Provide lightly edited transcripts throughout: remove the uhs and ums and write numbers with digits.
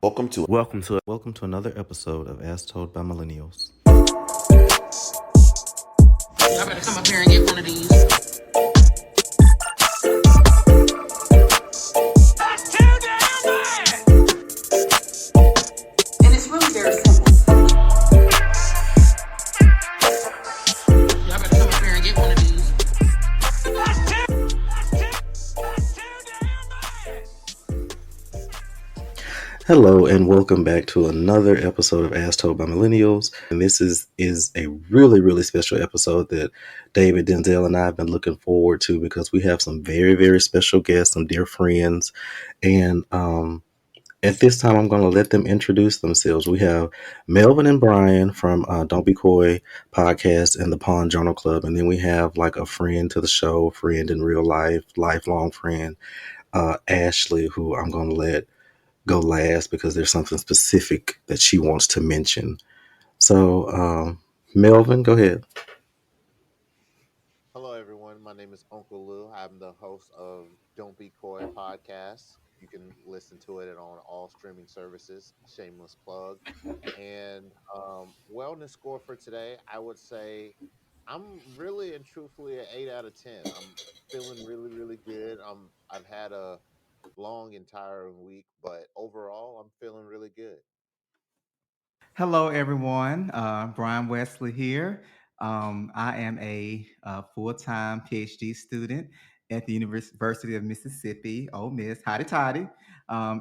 Welcome to another episode of As Told by Millennials. Y'all better come up here and get one of these. And it's really very simple. Y'all better come up here and get one of these. Hello and welcome back to another episode of As Told by Millennials. And this is a really special episode that David, Denzel, and I have been looking forward to because we have some very special guests, some dear friends. And at this time, I'm going to let them introduce themselves. We have Melvin and Brian from Don't Be Coy podcast and the Pawn Journal Club. And then we have like a friend to the show, friend in real life, lifelong friend, Ashley, who I'm going to let go last because there's something specific that she wants to mention. So, Melvin, go ahead. Hello, everyone. My name is Uncle Lew. I'm the host of Don't Be Coy podcast. You can listen to it on all streaming services. Shameless plug. And wellness score for today, I would say I'm really and truthfully an 8 out of 10. I'm feeling really good. I've had a long and tiring week, but overall, I'm feeling really good. Hello, everyone. Brian Wesley here. I am a full-time PhD student at the University of Mississippi, Ole Miss, hotty toddy,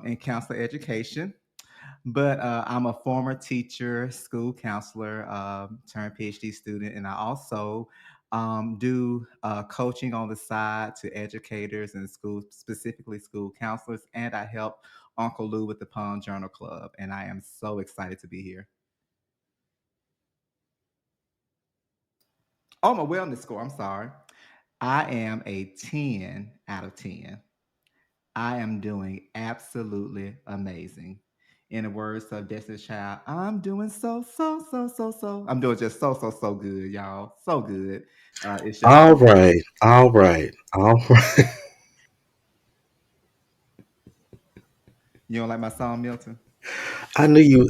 in counselor education. But I'm a former teacher, school counselor, turned PhD student, and I also do coaching on the side to educators and school, specifically school counselors, and I help Uncle Lew with the Palm Journal Club, and I am so excited to be here. Oh, my wellness score. I'm sorry. I am a 10 out of 10. I am doing absolutely amazing. In the words of Destiny's Child, I'm doing so. I'm doing just so good, y'all. So good. It's just All amazing. right, all right, all right. You don't like my song, Milton? I knew you.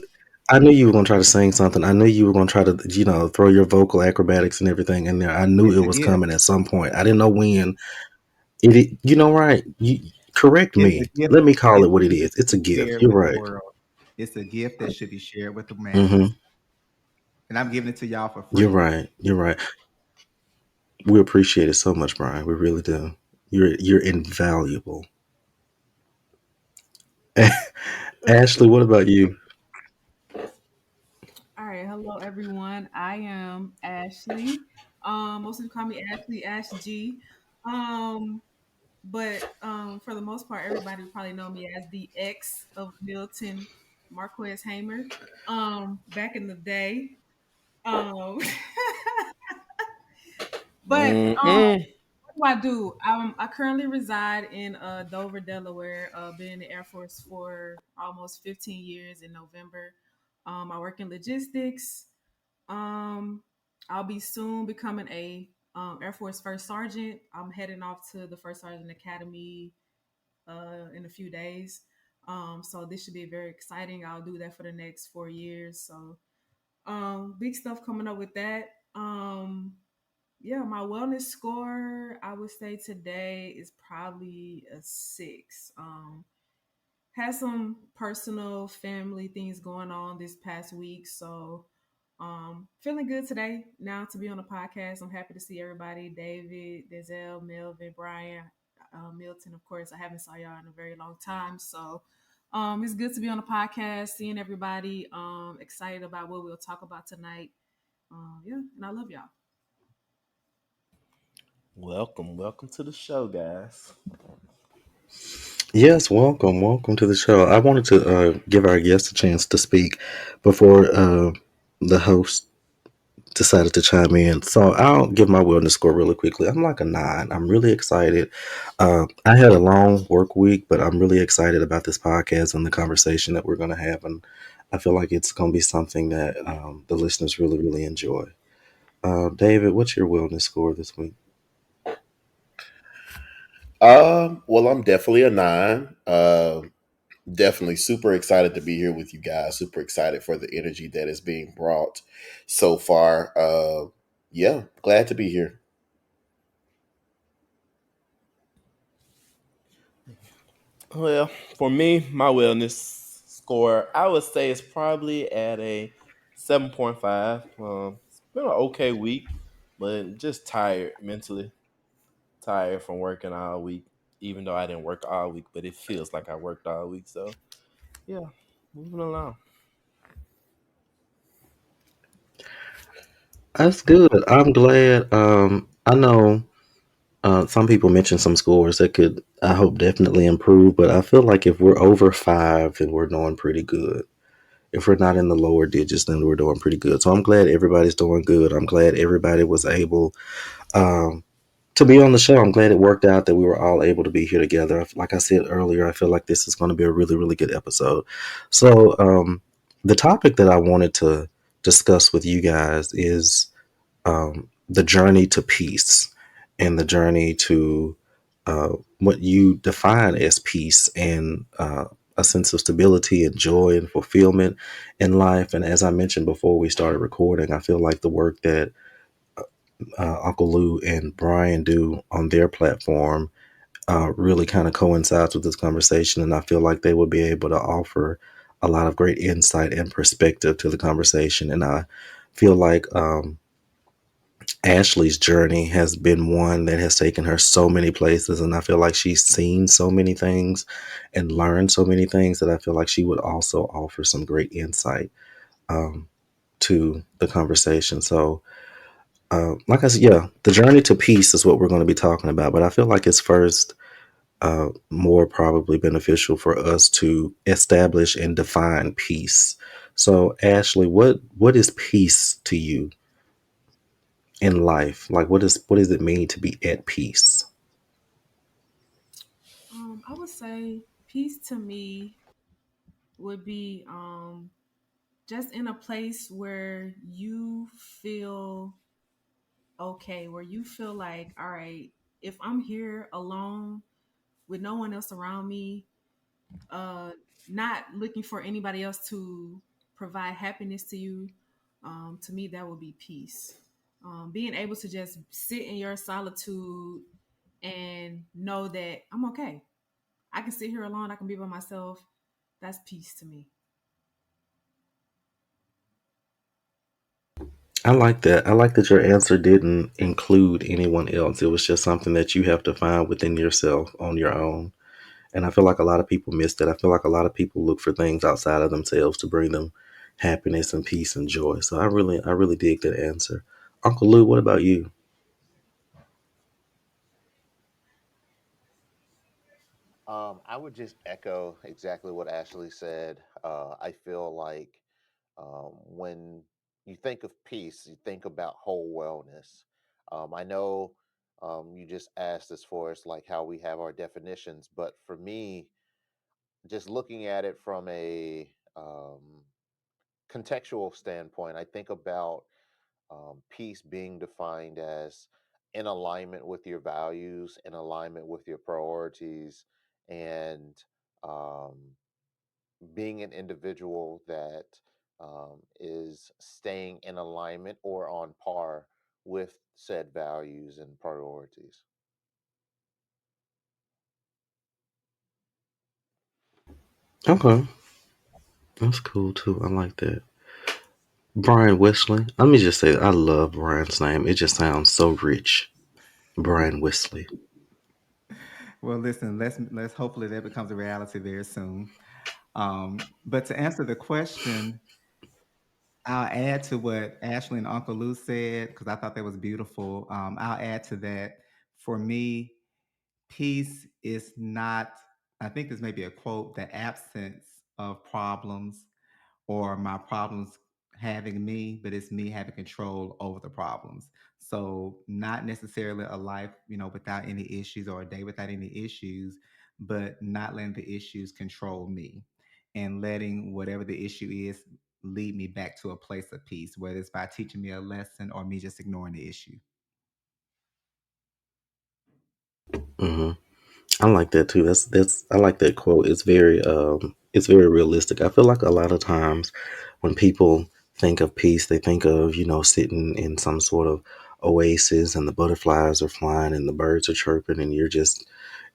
I knew you were going to try to sing something. I knew you were going to try to, throw your vocal acrobatics and everything in there. I knew It's it a was gift. coming at some point. I didn't know when. You know, right? You correct It's a me. gift. Let me call It's it a what it gift is. that It's a should be gift. shared You're with the right. world. It's a gift that should be shared with the hmm masses. And I'm giving it to y'all for You're free. right. You're right. We appreciate it so much, Brian. We really do. You're invaluable. Ashley, what about you? All right, hello everyone. I am Ashley. Most of you call me Ashley, Ash G. Um, but for the most part, everybody would probably know me as the ex of Milton Marquez Hamer. Back in the day. Um, but Mm-mm. what do I do? I currently reside in Dover, Delaware. Been in the Air Force for almost 15 years in November. I work in logistics. Um, I'll be soon becoming a Air Force First Sergeant. I'm heading off to the First Sergeant Academy in a few days. So this should be very exciting. I'll do that for the next 4 years. So big stuff coming up with that. Yeah, my wellness score, I would say today is probably a 6. Had some personal family things going on this past week, so feeling good today. Now to be on the podcast, I'm happy to see everybody: David, Denzel, Melvin, Brian, Milton. Of course, I haven't saw y'all in a very long time, so it's good to be on the podcast, seeing everybody. Excited about what we'll talk about tonight. Yeah, and I love y'all. Welcome to the show, guys. Yes, welcome to the show. I wanted to give our guests a chance to speak before the host decided to chime in. So I'll give my wellness score really quickly. I'm like a 9. I'm really excited. I had a long work week, but I'm really excited about this podcast and the conversation that we're going to have. And I feel like it's going to be something that the listeners really enjoy. David, what's your wellness score this week? Well, I'm definitely a 9. Definitely super excited to be here with you guys. Super excited for the energy that is being brought so far. Yeah, glad to be here. Well, for me, my wellness score, I would say it's probably at a 7.5. It's been an okay week, but just tired mentally, tired from working all week, even though I didn't work all week, but it feels like I worked all week. So, yeah, moving along. That's good. I'm glad. I know some people mentioned some scores that could, I hope, definitely improve. But I feel like if we're over five, then we're doing pretty good. If we're not in the lower digits, then we're doing pretty good. So I'm glad everybody's doing good. I'm glad everybody was able um, to be on the show. I'm glad it worked out that we were all able to be here together. Like I said earlier, I feel like this is going to be a really, really good episode. So the topic that I wanted to discuss with you guys is the journey to peace and the journey to what you define as peace and a sense of stability and joy and fulfillment in life. And as I mentioned before we started recording, I feel like the work that Uncle Lew and Brian do on their platform really kind of coincides with this conversation. And I feel like they would be able to offer a lot of great insight and perspective to the conversation. And I feel like Ashley's journey has been one that has taken her so many places, and I feel like she's seen so many things and learned so many things that I feel like she would also offer some great insight um, to the conversation. So, like I said, yeah, the journey to peace is what we're going to be talking about, but I feel like it's first more probably beneficial for us to establish and define peace. So, Ashley, what is peace to you in life? Like, what does it mean to be at peace? I would say peace to me would be just in a place where you feel okay, where you feel like, all right, if I'm here alone with no one else around me, uh, not looking for anybody else to provide happiness to you, to me, that would be peace. Being able to just sit in your solitude and know that I'm okay. I can sit here alone. I can be by myself. That's peace to me. I like that. I like that your answer didn't include anyone else. It was just something that you have to find within yourself on your own. And I feel like a lot of people miss that. I feel like a lot of people look for things outside of themselves to bring them happiness and peace and joy. So I really dig that answer. Uncle Lou, what about you? I would just echo exactly what Ashley said. I feel like when you think of peace, you think about whole wellness. I know you just asked as far as like how we have our definitions, but for me, just looking at it from a contextual standpoint, I think about peace being defined as in alignment with your values, in alignment with your priorities, and um, being an individual that is staying in alignment or on par with said values and priorities. Okay, that's cool too. I like that. Brian Wesley. Let me just say, I love Brian's name. It just sounds so rich. Brian Wesley. Well, listen, let's hopefully that becomes a reality very soon. But to answer the question, I'll add to what Ashley and Uncle Lou said because I thought that was beautiful. I'll add to that. For me, peace is not, I think this may be a quote, the absence of problems or my problems having me, but it's me having control over the problems. So not necessarily a life, without any issues or a day without any issues, but not letting the issues control me and letting whatever the issue is lead me back to a place of peace, whether it's by teaching me a lesson or me just ignoring the issue. Hmm. I like that too. That's I like that quote. It's very it's very realistic. I feel like a lot of times when people think of peace, they think of, sitting in some sort of oasis and the butterflies are flying and the birds are chirping and you're just,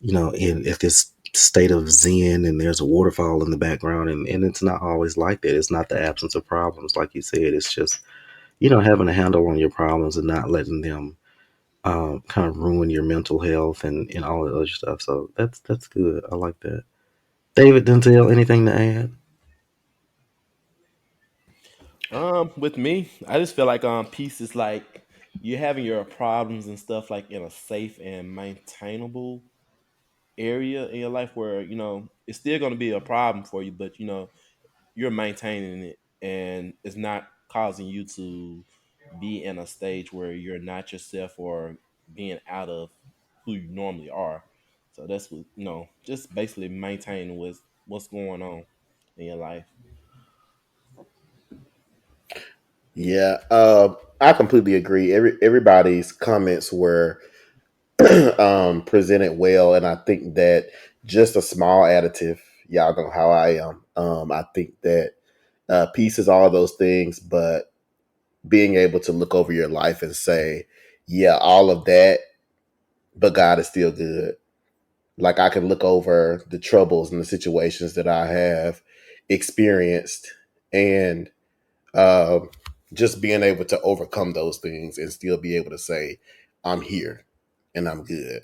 in at this state of zen and there's a waterfall in the background, and it's not always like that. It's not the absence of problems, like you said. It's just, having a handle on your problems and not letting them kind of ruin your mental health and all the other stuff. So that's good. I like that. David Denzel, anything to add? With me, I just feel like peace is like you having your problems and stuff like in a safe and maintainable area in your life where it's still going to be a problem for you, but you're maintaining it and it's not causing you to be in a stage where you're not yourself or being out of who you normally are. So that's what just basically maintaining what's going on in your life. Yeah, I completely agree. Everybody's comments were presented well, and I think that just a small additive. Y'all know how I am. I think that peace is all those things, but being able to look over your life and say, "Yeah, all of that, but God is still good." Like I can look over the troubles and the situations that I have experienced, and um, just being able to overcome those things and still be able to say, "I'm here and I'm good."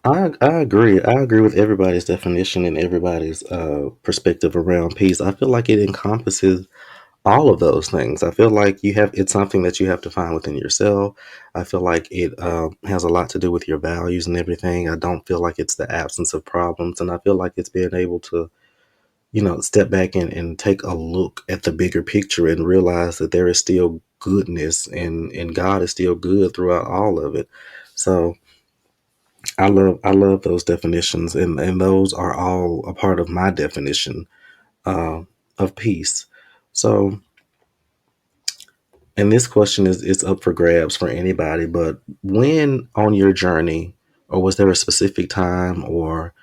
I agree. I agree with everybody's definition and everybody's perspective around peace. I feel like it encompasses all of those things. I feel like it's something that you have to find within yourself. I feel like it has a lot to do with your values and everything. I don't feel like it's the absence of problems, and I feel like it's being able to, step back and take a look at the bigger picture and realize that there is still goodness and God is still good throughout all of it. So I love those definitions, and those are all a part of my definition uh, of peace. So, and this question is up for grabs for anybody, but when on your journey, or was there a specific time or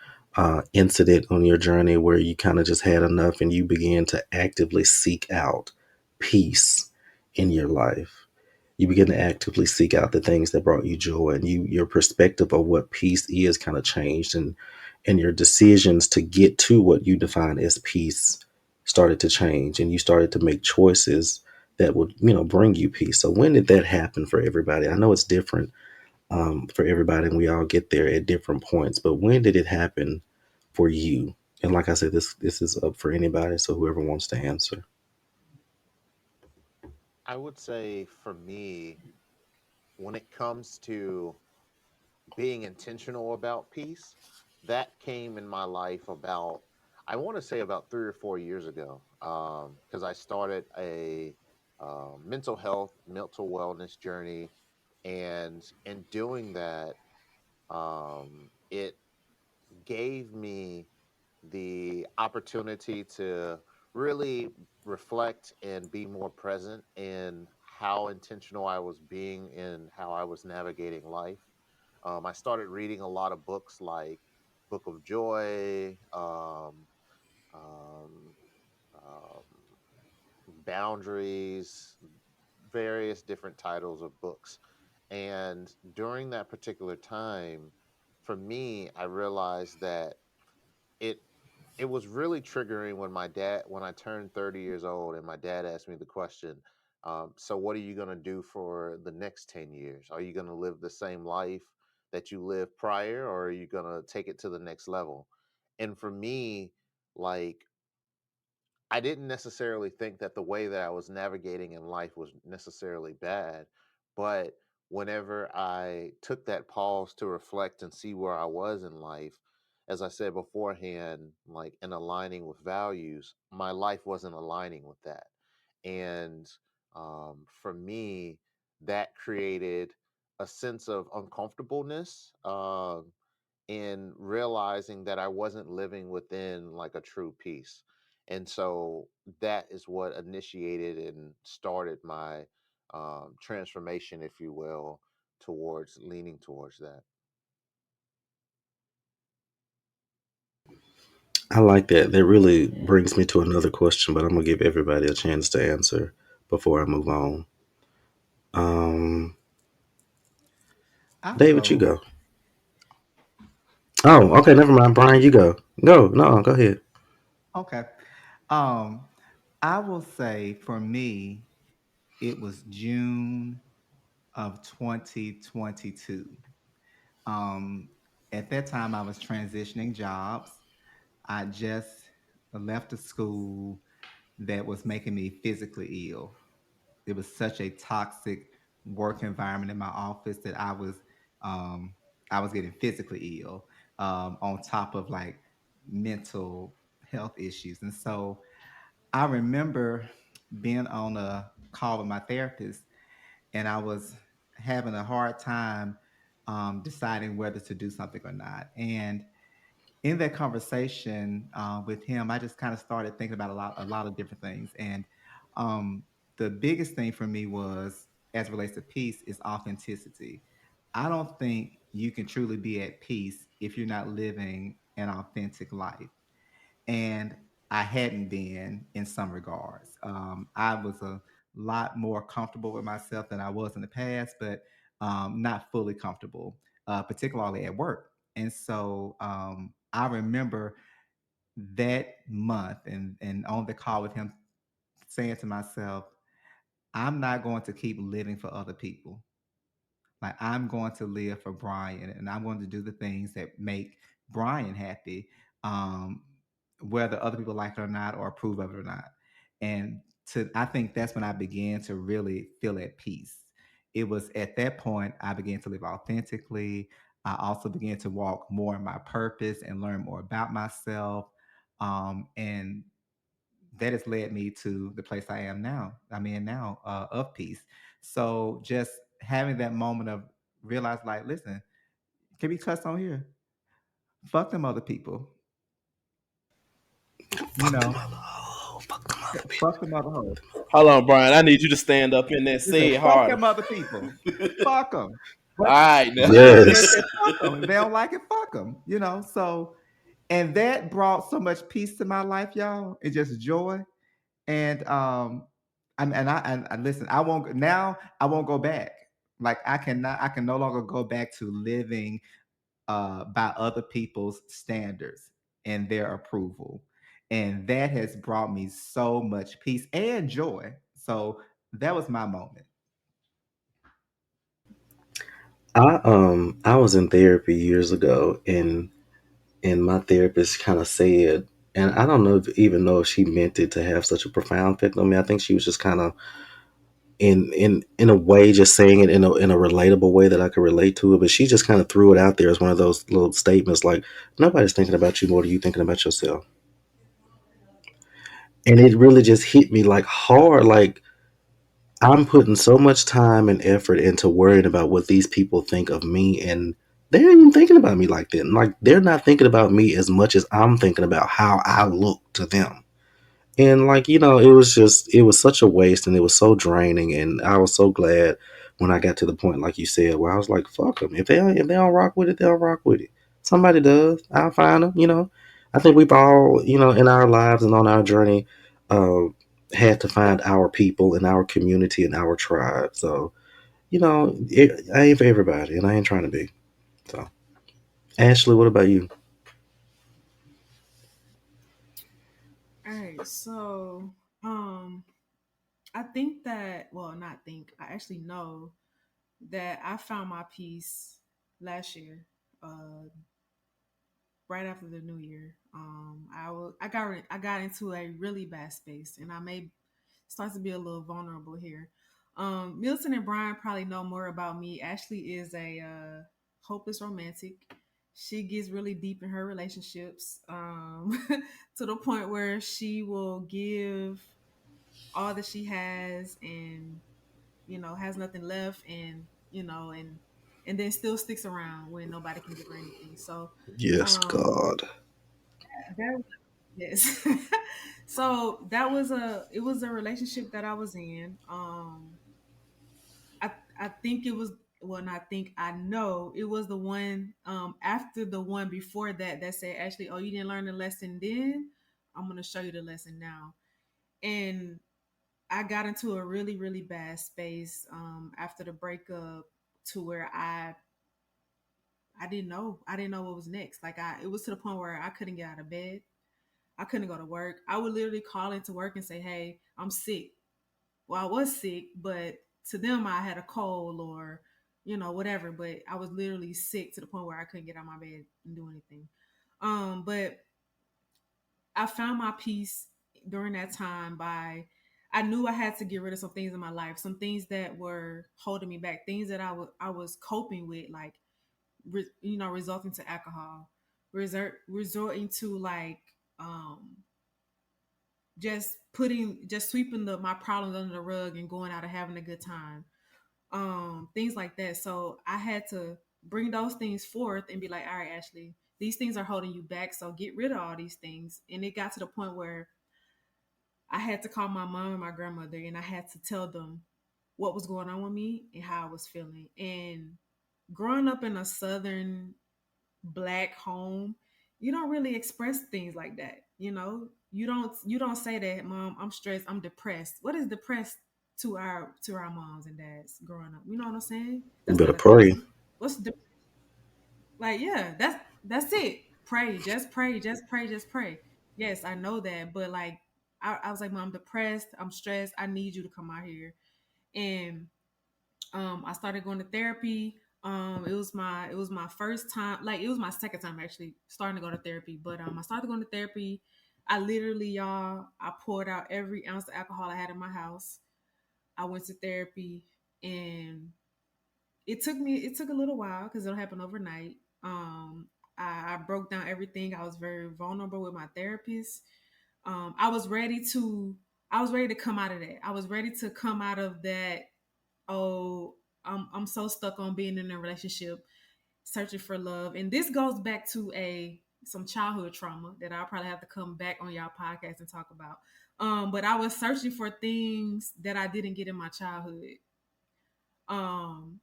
incident on your journey where you kind of just had enough and you began to actively seek out peace in your life? You begin to actively seek out the things that brought you joy, and your perspective of what peace is kind of changed, and your decisions to get to what you define as peace started to change, and you started to make choices that would, bring you peace. So when did that happen for everybody? I know it's different for everybody, and we all get there at different points, but when did it happen for you? And like I said, this is up for anybody, so whoever wants to answer. I would say for me, when it comes to being intentional about peace, that came in my life about, I want to say about 3 or 4 years ago, because I started a mental health, mental wellness journey, and in doing that, it gave me the opportunity to really reflect and be more present in how intentional I was being in how I was navigating life. I started reading a lot of books like Book of Joy, um, um, Boundaries, various different titles of books. And during that particular time, for me, I realized that it it was really triggering when I turned 30 years old and my dad asked me the question, so what are you going to do for the next 10 years? Are you going to live the same life that you lived prior, or are you going to take it to the next level? And for me, like, I didn't necessarily think that the way that I was navigating in life was necessarily bad. But whenever I took that pause to reflect and see where I was in life, as I said beforehand, like in aligning with values, my life wasn't aligning with that. And for me, that created a sense of uncomfortableness. In realizing that I wasn't living within like a true peace. And so that is what initiated and started my transformation, if you will, towards leaning towards that. I like that. That really brings me to another question, but I'm gonna give everybody a chance to answer before I move on. Um, I'll David, you go. go. Oh, okay, never mind. Brian, you go. Go. No, go ahead. Okay. Um, I will say for me, it was June of 2022. Um, at that time, I was transitioning jobs. I just left a school that was making me physically ill. It was such a toxic work environment in my office that um, I was getting physically ill, on top of like mental health issues. And so I remember being on a call with my therapist, and I was having a hard time deciding whether to do something or not. And in that conversation with him, I just kind of started thinking about a lot of different things. And um, the biggest thing for me was, as it relates to peace, is authenticity. I don't think you can truly be at peace if you're not living an authentic life. And I hadn't been in some regards. I was a lot more comfortable with myself than I was in the past, but not fully comfortable, particularly at work. And so I remember that month and on the call with him saying to myself, I'm not going to keep living for other people. Like, I'm going to live for Brian, and I'm going to do the things that make Brian happy, um, whether other people like it or not, or approve of it or not. And I think that's when I began to really feel at peace. It was at that point I began to live authentically. I also began to walk more in my purpose and learn more about myself. And that has led me to the place I am now. I'm in now, of peace. So just having that moment of realize, like, listen, can we cuss on here? Fuck them other people. You Fuck them know, other. Oh, fuck them other people. fuck them other hoes. Hold on, Brian. I need you to stand up in there. Listen, Say it fuck harder. them other people. Fuck them. All But right, now. but I just Yes. said fuck them. If they don't like it, fuck them. You know. So, and that brought so much peace to my life, y'all, and just joy. And and listen, I won't now. I won't go back. Like, I cannot. I can no longer go back to living by other people's standards and their approval, and that has brought me so much peace and joy. So that was my moment. I was in therapy years ago, and my therapist kind of said, and I don't know even know if she meant it to have such a profound effect on me. I think she was just kind of in a way just saying it in a relatable way that I could relate to it. But she just kind of threw it out there as one of those little statements like, nobody's thinking about you more than you thinking about yourself. And it really just hit me like hard. Like, I'm putting so much time and effort into worrying about what these people think of me, and they're not even thinking about me like that. Like, they're not thinking about me as much as I'm thinking about how I look to them. And like, it was such a waste, and it was so draining. And I was so glad when I got to the point, like you said, where I was like, fuck them. If they don't rock with it, they'll rock with it. Somebody does. I'll find them. I think we've all, in our lives and on our journey, uh, had to find our people and our community and our tribe. So, I ain't for everybody, and I ain't trying to be. So, Ashley, what about you? All right, so um, I think that, well, not think, I actually know that I found my peace last year, right after the new year. I got into a really bad space, and I may start to be a little vulnerable here. Milton and Brian probably know more about me. Ashley is a hopeless romantic. She gets really deep in her relationships, to the point where she will give all that she has, and has nothing left, and then still sticks around when nobody can give her anything. So Yes, um God. that yes. So it was a relationship that I was in. I think it was well, not think, I know it was the one after the one before that that said, actually, oh, you didn't learn the lesson then. I'm gonna show you the lesson now. And I got into a really, really bad space after the breakup, to where I didn't know. I didn't know what was next. Like, it was to the point where I couldn't get out of bed. I couldn't go to work. I would literally call into work and say, "Hey, I'm sick." Well, I was sick, but to them, I had a cold or, whatever. But I was literally sick to the point where I couldn't get out of my bed and do anything. But I found my peace during that time by, I knew I had to get rid of some things in my life, some things that were holding me back, things that I was coping with, like, resulting to alcohol, resorting to, like, um just sweeping my problems under the rug and going out and having a good time, things like that. So I had to bring those things forth and be like, all right, Ashley, these things are holding you back, so get rid of all these things. And it got to the point where I had to call my mom and my grandmother, and I had to tell them what was going on with me and how I was feeling. And growing up in a southern black home, you don't really express things like that. You don't say that, "Mom, I'm stressed, I'm depressed." What is depressed to our moms and dads growing up? You know what I'm saying? You That's better not a pray. thing. What's like, yeah, that's it. Pray, just pray, just pray, just pray. Yes, I know that, but like, I was like, "Mom, I'm depressed, I'm stressed, I need you to come out here." And I started going to therapy. It was my first time, like, it was my second time actually starting to go to therapy. But I started going to therapy. I literally, y'all, I poured out every ounce of alcohol I had in my house. I went to therapy, and it took a little while because it'll happen overnight. I broke down everything. I was very vulnerable with my therapist. I was ready to come out of that. I was ready to come out of that. Oh, I'm so stuck on being in a relationship, searching for love. And this goes back to a some childhood trauma that I'll probably have to come back on y'all podcast and talk about. But I was searching for things that I didn't get in my childhood.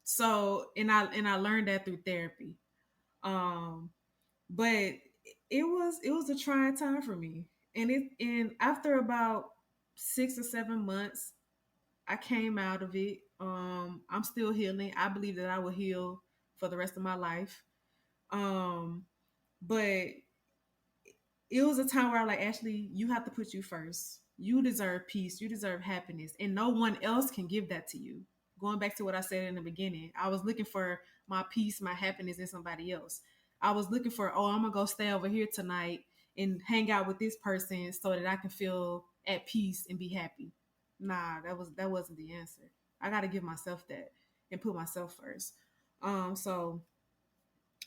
So, and I learned that through therapy. Um, but it was a trying time for me. And after about 6 or 7 months, I came out of it. I'm still healing. I believe that I will heal for the rest of my life. Um, but it was a time where I, like, Ashley, you have to put you first. You deserve peace. You deserve happiness, and no one else can give that to you. Going back to what I said in the beginning, I was looking for my peace, my happiness in somebody else. I was looking for, oh, I'm gonna go stay over here tonight and hang out with this person so that I can feel at peace and be happy. Nah, that wasn't the answer. I got to give myself that and put myself first. So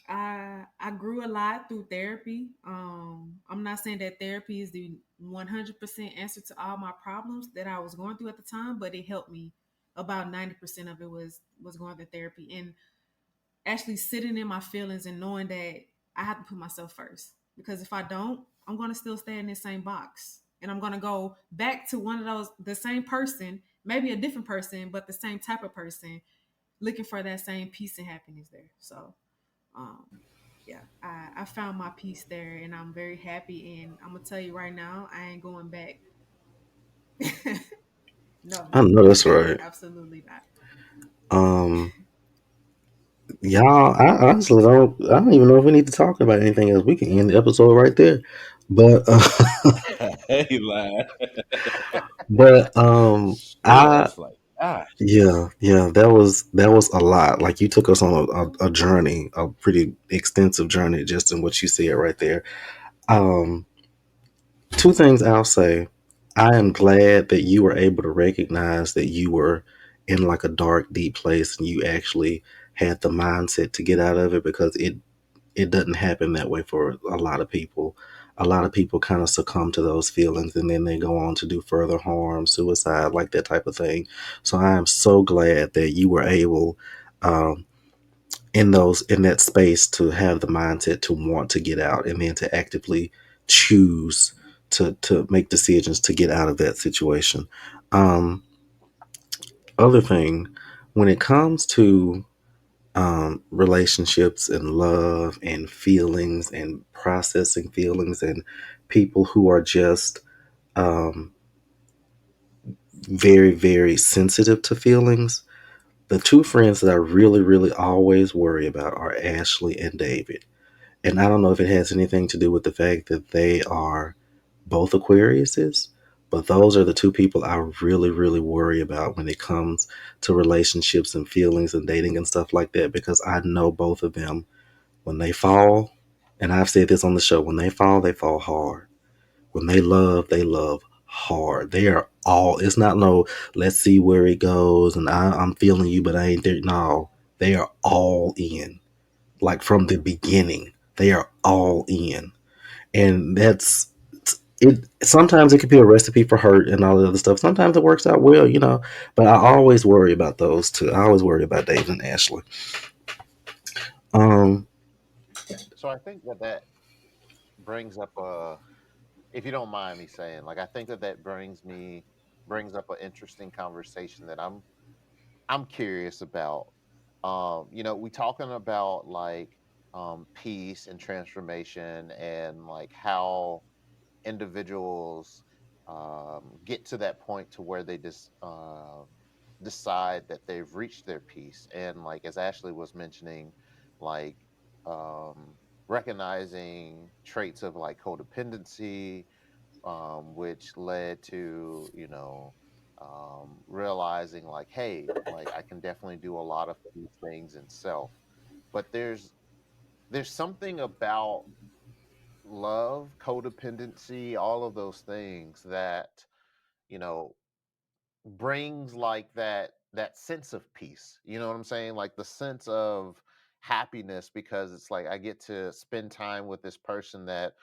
I grew a lot through therapy. I'm not saying that therapy is the 100% answer to all my problems that I was going through at the time, but it helped me. About 90% of it was going to therapy and actually sitting in my feelings and knowing that I have to put myself first. Because if I don't, I'm going to still stay in this same box, and I'm going to go back to one of those, the same person, maybe a different person, but the same type of person, looking for that same peace and happiness there. So um, yeah, I found my peace there, and I'm very happy. And I'm gonna tell you right now, I ain't going back. No, I know that's right. absolutely not. Um, y'all, I honestly I don't even know if we need to talk about anything else. We can end the episode right there. But, Hey, lie. Shit, I I was like, gosh. yeah, that was a lot. Like, you took us on a journey, a pretty extensive journey, just in what you said right there. Um, Two things I'll say. I am glad that you were able to recognize that you were in like a dark, deep place, and you actually had the mindset to get out of it, because it doesn't happen that way for a lot of people. A lot of people kind of succumb to those feelings, and then they go on to do further harm, suicide, like that type of thing. So I am so glad that you were able, um, in that space, to have the mindset to want to get out, and then to actively choose to make decisions to get out of that situation. Um, Other thing, when it comes to relationships and love and feelings and processing feelings and people who are just um, very, very sensitive to feelings. The two friends that I really, really always worry about are Ashley and David. And I don't know if it has anything to do with the fact that they are both Aquariuses, but those are the two people I really, really worry about when it comes to relationships and feelings and dating and stuff like that, because I know both of them, when they fall, and I've said this on the show, when they fall hard. When they love hard. They are all, it's not no, let's see where it goes and I'm feeling you, but I ain't there. No, they are all in. Like from the beginning, they are all in. And that's it. Sometimes it could be a recipe for hurt and all the other stuff. Sometimes it works out well, but I always worry about those two. I always worry about David and Ashley. Um, So I think that brings up a, if you don't mind me saying, like I think that brings up an interesting conversation that I'm curious about. We talking about like peace and transformation and like how individuals get to that point to where they just decide that they've reached their peace. And like as Ashley was mentioning, like um, recognizing traits of like codependency, which led to realizing like, hey, like I can definitely do a lot of these things in self. But there's something about love, codependency, all of those things that you know brings like that sense of peace. You know what I'm saying? Like the sense of happiness, because it's like I get to spend time with this person that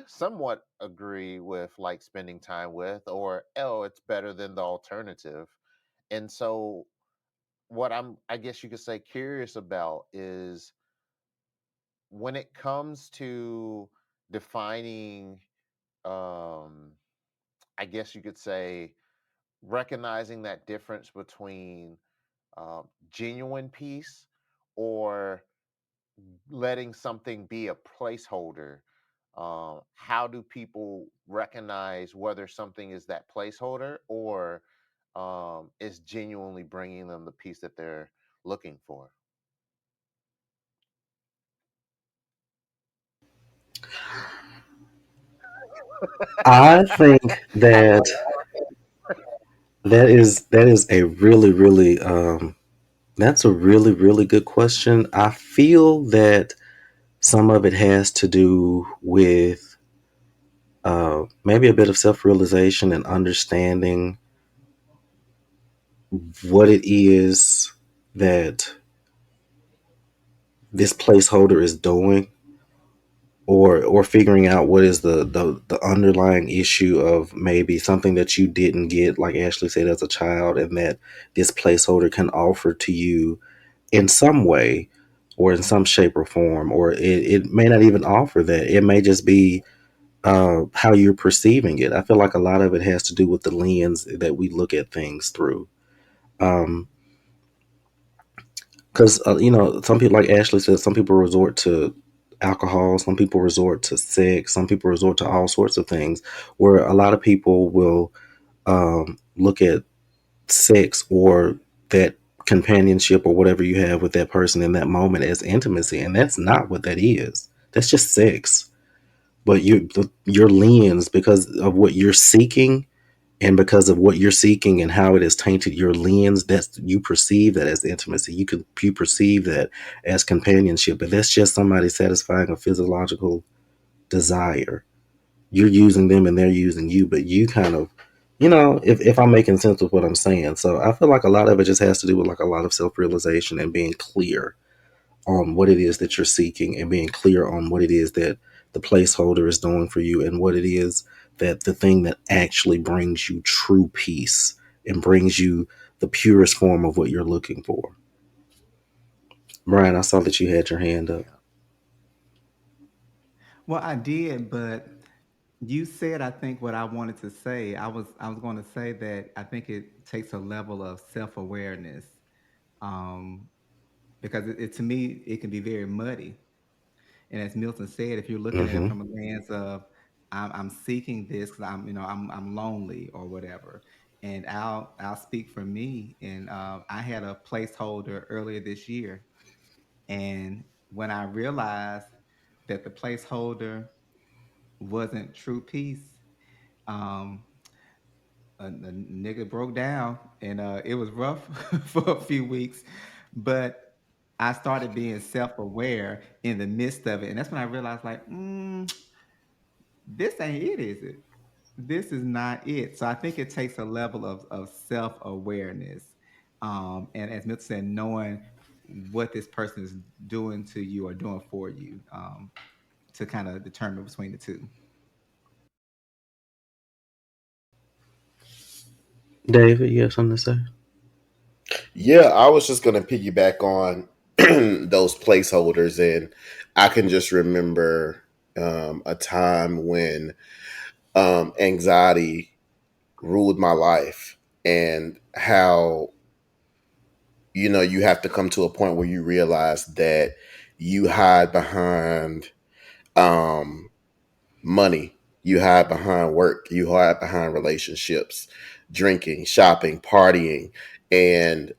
somewhat agree with, like spending time with, or oh, it's better than the alternative. And so what I guess you could say, curious about is when it comes to defining um I guess you could say recognizing that difference between genuine peace or letting something be a placeholder. How do people recognize whether something is that placeholder or is genuinely bringing them the peace that they're looking for? I think I that like. that is a really, really that's a really, really good question. I feel that some of it has to do with maybe a bit of self realization and understanding what it is that this placeholder is doing, or figuring out what is the underlying issue of maybe something that you didn't get, like Ashley said, as a child, and that this placeholder can offer to you in some way or in some shape or form, or it may not even offer that. It may just be how you're perceiving it. I feel like a lot of it has to do with the lens that we look at things through. Um, because some people, like Ashley said, some people resort to alcohol, some people resort to sex, some people resort to all sorts of things, where a lot of people will look at sex or that companionship or whatever you have with that person in that moment as intimacy, and that's not what that is. That's just sex. But your lens, because of what you're seeking, and because of what you're seeking and how it has tainted your lens, that's, you perceive that as intimacy. You perceive that as companionship, but that's just somebody satisfying a physiological desire. You're using them and they're using you, but you kind of, if I'm making sense with what I'm saying. So I feel like a lot of it just has to do with like a lot of self realization and being clear on what it is that you're seeking, and being clear on what it is that the placeholder is doing for you, and what it is that the thing that actually brings you true peace and brings you the purest form of what you're looking for. Brian, I saw that you had your hand up. Yeah. Well, I did, but you said I think what I wanted to say. I was going to say that I think it takes a level of self awareness. Um, because to me it can be very muddy. And as Milton said, if you're looking at it Mm-hmm. from a lens of I'm seeking this because I'm lonely or whatever, and I'll speak for me. And I had a placeholder earlier this year, and when I realized that the placeholder wasn't true peace, um, a nigga broke down, and it was rough for a few weeks, but I started being self-aware in the midst of it, and that's when I realized, like, this ain't it, is it? This is not it. So I think it takes a level of self-awareness, and as Milton said, knowing what this person is doing to you or doing for you, to kind of determine between the two. David, you have something to say? Yeah, I was just going to piggyback on those placeholders, and I can just remember a time when anxiety ruled my life, and how you have to come to a point where you realize that you hide behind um, money, you hide behind work, you hide behind relationships, drinking, shopping, partying, and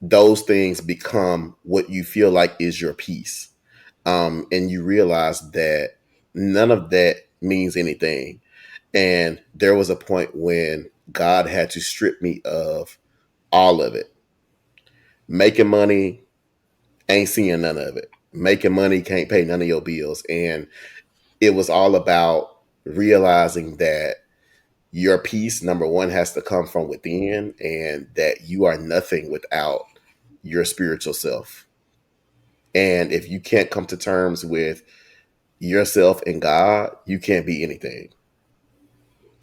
those things become what you feel like is your peace. And you realize that none of that means anything. And there was a point when God had to strip me of all of it. Making money, ain't seeing none of it. Making money, can't pay none of your bills. And it was all about realizing that your peace, number one, has to come from within, and that you are nothing without your spiritual self. And if you can't come to terms with yourself and God, you can't be anything.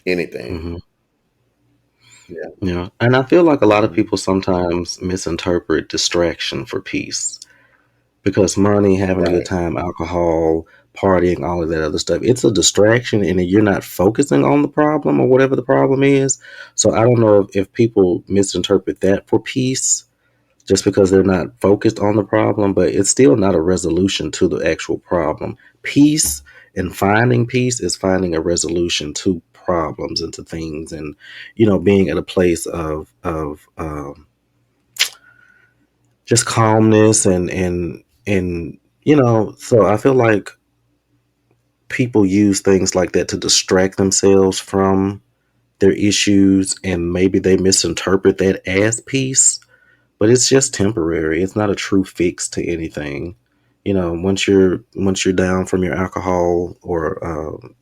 Anything. Mm-hmm. Yeah. Yeah, and I feel like a lot of Mhm. people sometimes misinterpret distraction for peace because money, having a good Right. time, alcohol, partying, all of that other stuff, it's a distraction and you're not focusing on the problem or whatever the problem is. So I don't know if people misinterpret that for peace just because they're not focused on the problem, but it's still not a resolution to the actual problem. Peace and finding peace is finding a resolution to problems and to things, and being at a place of just calmness and so I feel like people use things like that to distract themselves from their issues, and maybe they misinterpret that as peace, but it's just temporary. It's not a true fix to anything. Once you're down from your alcohol or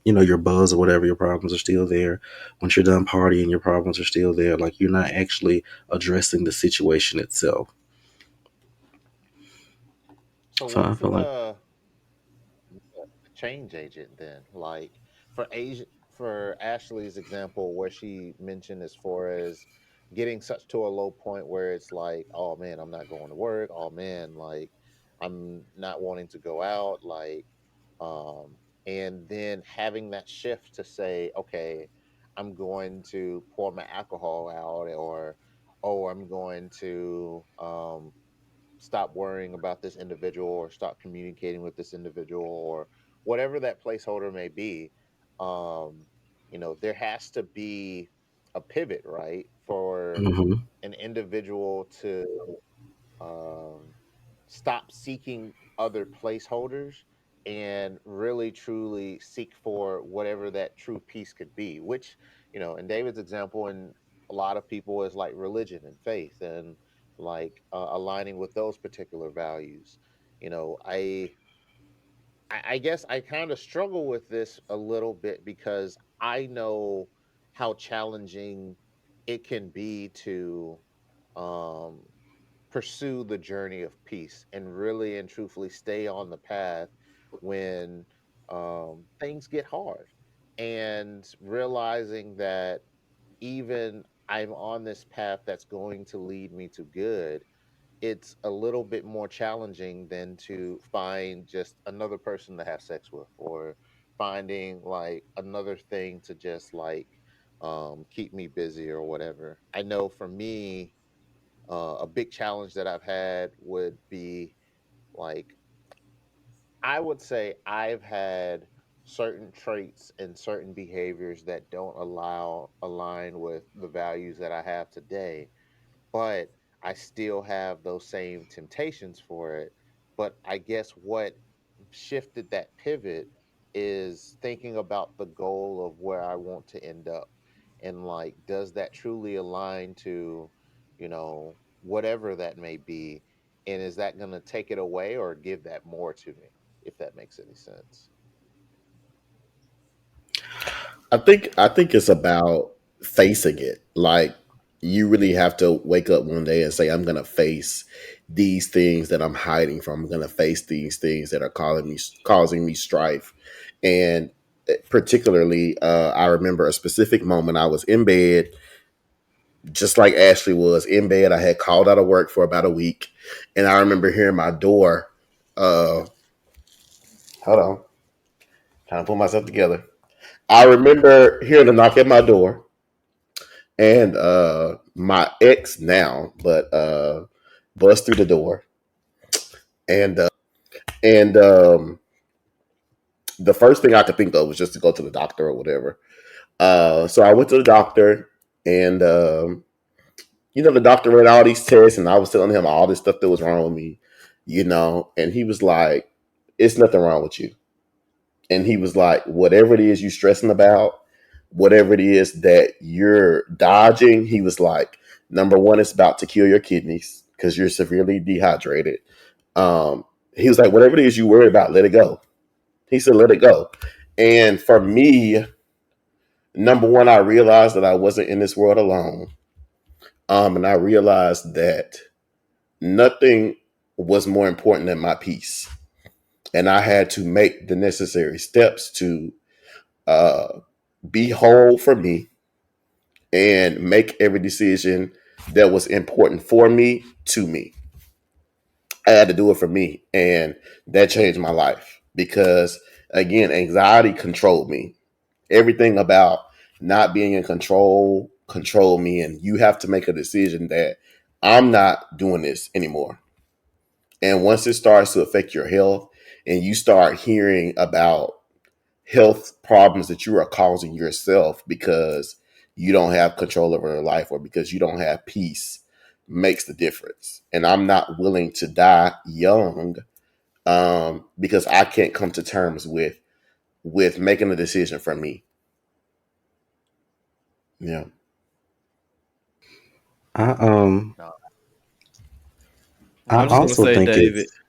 your buzz or whatever, your problems are still there. Once you're done partying, your problems are still there. Like, you're not actually addressing the situation itself. So So I what's feel like, the change agent then? Like for Asia, for Ashley's example, where she mentioned as far as getting such to a low point where it's like, oh man, I'm not going to work. Oh man, like I'm not wanting to go out. Um, and then having that shift to say, okay, I'm going to pour my alcohol out, or oh, I'm going to stop worrying about this individual, or stop communicating with this individual, or whatever that placeholder may be. um there has to be a pivot, right, for hmm an individual to um stop seeking other placeholders and really truly seek for whatever that true peace could be, which, in David's example, and a lot of people, is like religion and faith, and like aligning with those particular values. you know i I guess I kind of struggle with this a little bit because I know how challenging it can be to um pursue the journey of peace and really and truthfully stay on the path when things get hard, and realizing that even I'm on this path that's going to lead me to good, it's a little bit more challenging than to find just another person to have sex with, or finding like another thing to just like keep me busy or whatever. I know for me, A big challenge that I've had would be like, I would say I've had certain traits and certain behaviors that don't allow align with the values that I have today, but I still have those same temptations for it. But I guess what shifted that pivot is thinking about the goal of where I want to end up. And like, does that truly align to, whatever that may be? And is that going to take it away or give that more to me, if that makes any sense? I think it's about facing it. Like you really have to wake up one day and say, I'm gonna face these things that I'm hiding from. I'm gonna face these things that are causing me strife. And particularly, I remember a specific moment. I was in bed, just like Ashley was in bed. I had called out of work for about a week, and I remember hearing my door. Hold on, trying to pull myself together. I remember hearing a knock at my door, and my ex now, but bust through the door, and the first thing I could think of was just to go to the doctor or whatever. So I went to the doctor, and the doctor read all these tests, and I was telling him all this stuff that was wrong with me, and he was like, "It's nothing wrong with you." And he was like, "Whatever it is you stressing about, whatever it is that you're dodging," he was like, "Number one, it's about to kill your kidneys because you're severely dehydrated." He was like, "Whatever it is you worry about, let it go." He said, "Let it go." And for me, number one, I realized that I wasn't in this world alone. And I realized that nothing was more important than my peace. And I had to make the necessary steps to uh, be whole for me and make every decision that was important for me to me. I had to do it for me. And that changed my life because, again, anxiety controlled me. Everything about not being in control controlled me. And you have to make a decision that I'm not doing this anymore. And once it starts to affect your health and you start hearing about health problems that you are causing yourself because you don't have control over your life or because you don't have peace, makes the difference. And I'm not willing to die young, because I can't come to terms with making a decision for me. Yeah. I um No, I I just want to also say, think David. it's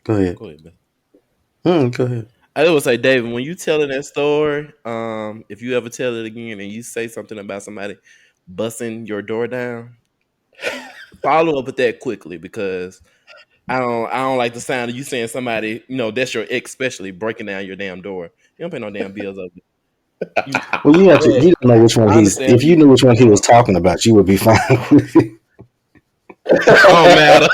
go ahead. Go ahead, man. Go ahead. I just want to say, David, when you telling that story, if you ever tell it again and you say something about somebody busting your door down, follow up with that quickly because I don't like the sound of you saying somebody, that's your ex, especially breaking down your damn door. You don't pay no damn bills over. You, Well, you have to. but You don't know which one I he's. understand If where you you knew coming which one he was from. talking about, you would be fine with it. Don't matter.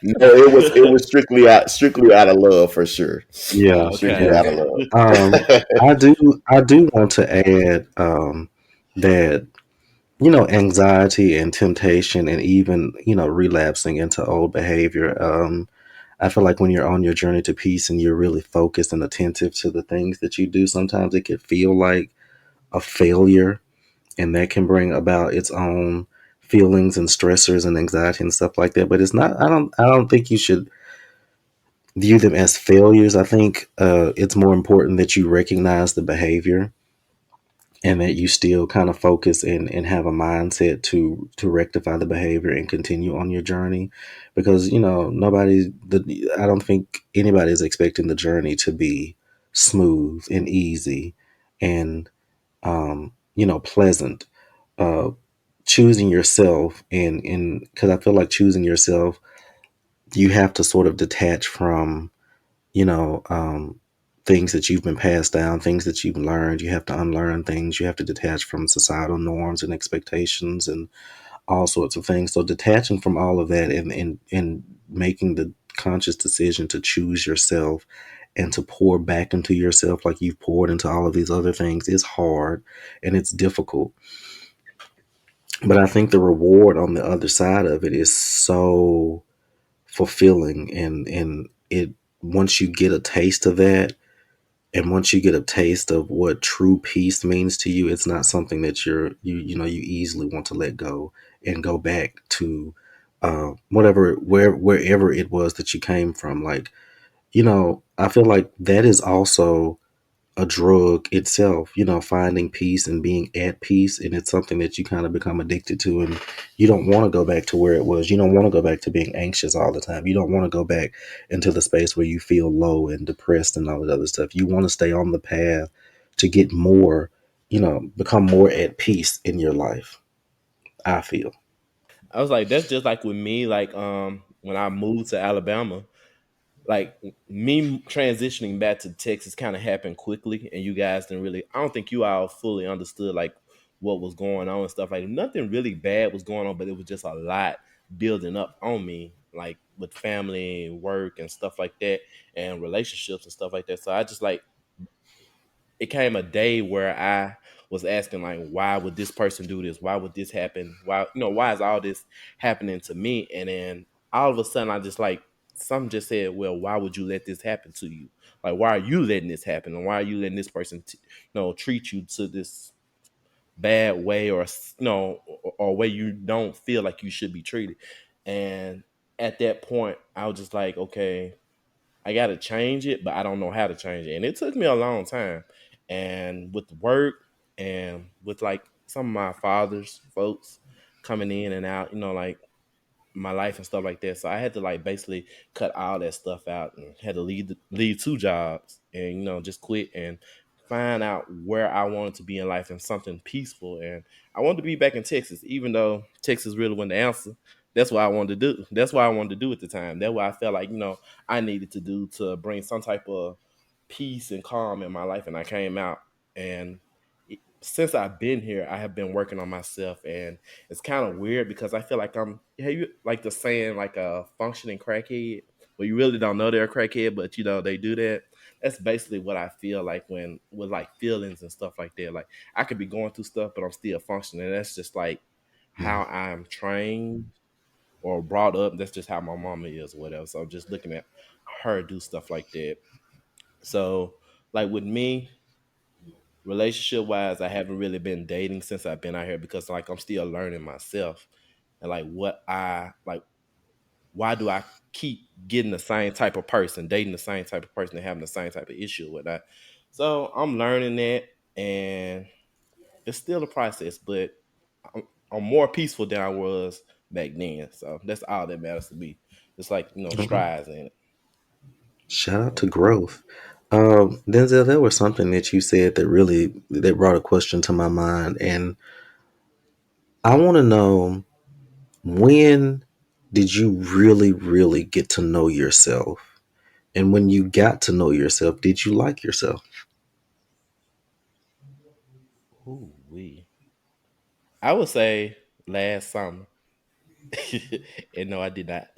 No, it was strictly out of love for sure. Yeah, Strictly Okay. out yeah. of love. I do want to add that anxiety and temptation and even relapsing into old behavior. I feel like when you're on your journey to peace and you're really focused and attentive to the things that you do, sometimes it can feel like a failure, and that can bring about its own feelings and stressors and anxiety and stuff like that. But it's not. I don't think you should view them as failures. I think it's more important that you recognize the behavior and that you still kind of focus and have a mindset to rectify the behavior and continue on your journey, because I don't think anybody is expecting the journey to be smooth and easy and pleasant. uh Choosing yourself, and because I feel like choosing yourself, you have to sort of detach from you know, um, things that you've been passed down, things that you've learned. You have to unlearn things. You have to detach from societal norms and expectations and all sorts of things. So detaching from all of that and making the conscious decision to choose yourself and to pour back into yourself like you've poured into all of these other things is hard and it's difficult. But I think the reward on the other side of it is so fulfilling, and it once you get a taste of that, and once you get a taste of what true peace means to you, it's not something that you easily want to let go and go back to wherever it was that you came from. Like, I feel like that is also a drug itself, finding peace and being at peace. And it's something that you kind of become addicted to. And you don't want to go back to where it was. You don't want to go back to being anxious all the time. You don't want to go back into the space where you feel low and depressed and all that other stuff. You want to stay on the path to get more, become more at peace in your life, I feel. I was like, that's just like with me. Like, when I moved to Alabama, like me transitioning back to Texas kind of happened quickly, and you guys didn't really. I don't think you all fully understood like what was going on and stuff. Like nothing really bad was going on, but it was just a lot building up on me, like with family, work, and stuff like that, and relationships and stuff like that. So I just like it came a day where I was asking like, why would this person do this? Why would this happen? Why is all this happening to me? And then all of a sudden, I just like something just said, well, why would you let this happen to you? Like, why are you letting this happen? And why are you letting this person, treat you to this bad way, or or way you don't feel like you should be treated? And at that point, I was just like, okay, I got to change it, but I don't know how to change it. And it took me a long time. And with work and with like some of my father's folks coming in and out, like my life and stuff like that. So I had to like basically cut all that stuff out and had to leave two jobs and just quit and find out where I wanted to be in life and something peaceful. And I wanted to be back in Texas, even though Texas really wasn't the answer. That's what I wanted to do. That's what I wanted to do at the time. That's what I felt like I needed to do to bring some type of peace and calm in my life. And I came out, and since I've been here, I have been working on myself, and it's kind of weird because I feel like you like the saying like a functioning crackhead, where you really don't know they're a crackhead, but they do that. That's basically what I feel like when with like feelings and stuff like that. Like I could be going through stuff, but I'm still functioning. That's just like how I'm trained or brought up. That's just how my mama is, or whatever. So I'm just looking at her do stuff like that. So like with me, relationship wise, I haven't really been dating since I've been out here because like I'm still learning myself and like what I like. Why do I keep getting the same type of person, dating the same type of person, and having the same type of issue with that? So I'm learning that, and it's still a process, but I'm more peaceful than I was back then. So that's all that matters to me. It's like Okay. strides in it. Shout out to growth. Denzel, there was something that you said that brought a question to my mind, and I want to know, when did you really, really get to know yourself? And when you got to know yourself, did you like yourself? Ooh wee. I would say last summer. And no, I did not.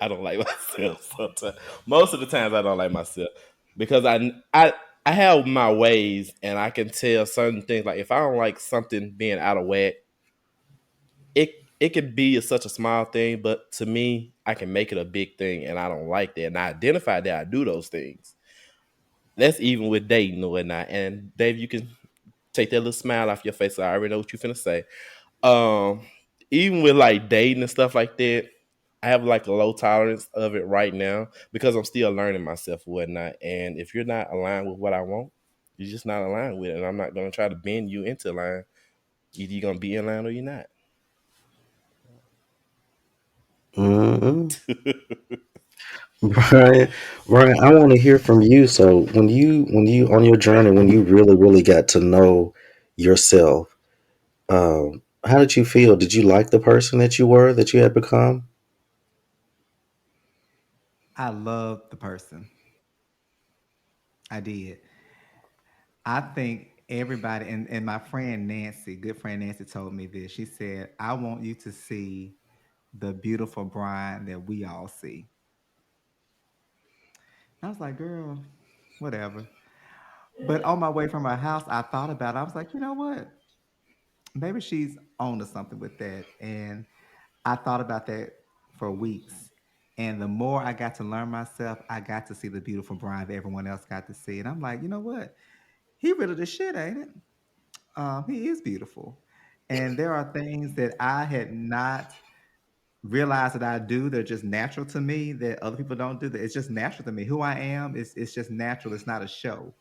I don't like myself sometimes. Most of the times I don't like myself because I have my ways and I can tell certain things. Like if I don't like something being out of whack, it it could be such a small thing, but to me, I can make it a big thing, and I don't like that. And I identify that I do those things. That's even with dating or whatnot. And Dave, you can take that little smile off your face. So I already know what you're finna say. Um, Even with like dating and stuff like that, I have like a low tolerance of it right now because I'm still learning myself and whatnot. And if you're not aligned with what I want, you're just not aligned with it. And I'm not gonna try to bend you into line. Either you're gonna be in line or you're not. Mm-mm. Brian, Brian, I want to hear from you. So when you on your journey, when you really, really got to know yourself, how did you feel? Did you like the person that you had become? I love the person. I did. I think everybody, and my friend Nancy, good friend Nancy, told me this. She said, I want you to see the beautiful Brian that we all see. I was like, girl, whatever. But on my way from her house, I thought about it. I was like, you know what? maybe she's on to something with that. And I thought about that for weeks. And the more I got to learn myself, I got to see the beautiful Brian that everyone else got to see. And I'm like, you know what? He really the shit, ain't it? He is beautiful. And there are things that I had not realized that I do. They're just natural to me that other people don't do. That it's just natural to me. Who I am is it's just natural. It's not a show.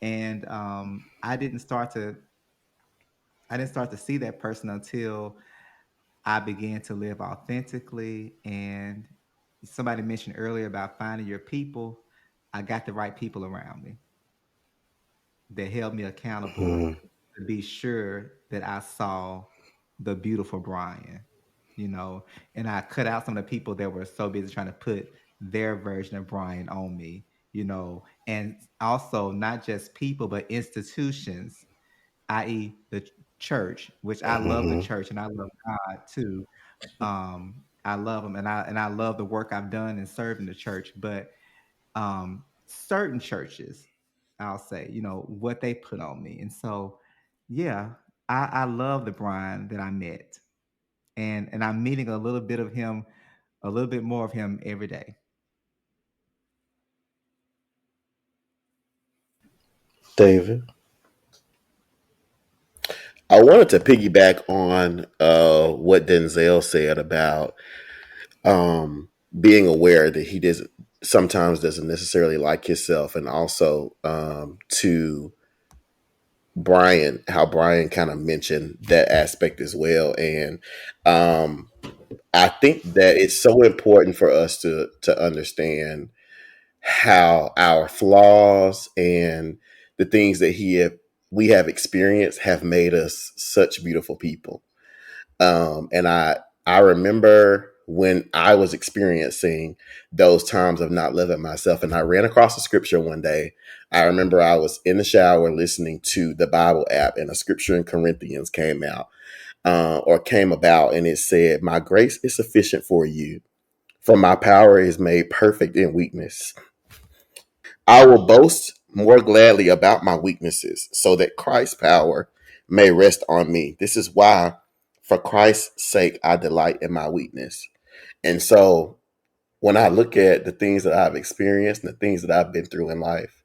And I didn't start to see that person until I began to live authentically. And somebody mentioned earlier about finding your people. I got the right people around me that held me accountable Mm, to be sure that I saw the beautiful Brian, you know, and I cut out some of the people that were so busy trying to put their version of Brian on me, you know, and also not just people, but institutions, i.e., the church, which I love the mhm. church and I love God too. I love him, and I love the work I've done in serving the church, but certain churches, I'll say, you know, what they put on me. And so, yeah, I love the Brian that I met. And I'm meeting a little bit of him, a little bit more of him every day. David. I wanted to piggyback on what Denzel said about being aware that he doesn't sometimes doesn't necessarily like himself, and also to Brian, how Brian kind of mentioned that aspect as well. And um, I think that it's so important for us to understand how our flaws and the things that we have experienced have made us such beautiful people. And I remember when I was experiencing those times of not loving myself, and I ran across a scripture one day. I remember I was in the shower listening to the Bible app, and a scripture in Corinthians came out, or came about, and it said, "My grace is sufficient for you, for my power is made perfect in weakness." I will boast more gladly about my weaknesses, so that Christ's power may rest on me. This is why, for Christ's sake, I delight in my weakness. And so, when I look at the things that I've experienced and the things that I've been through in life,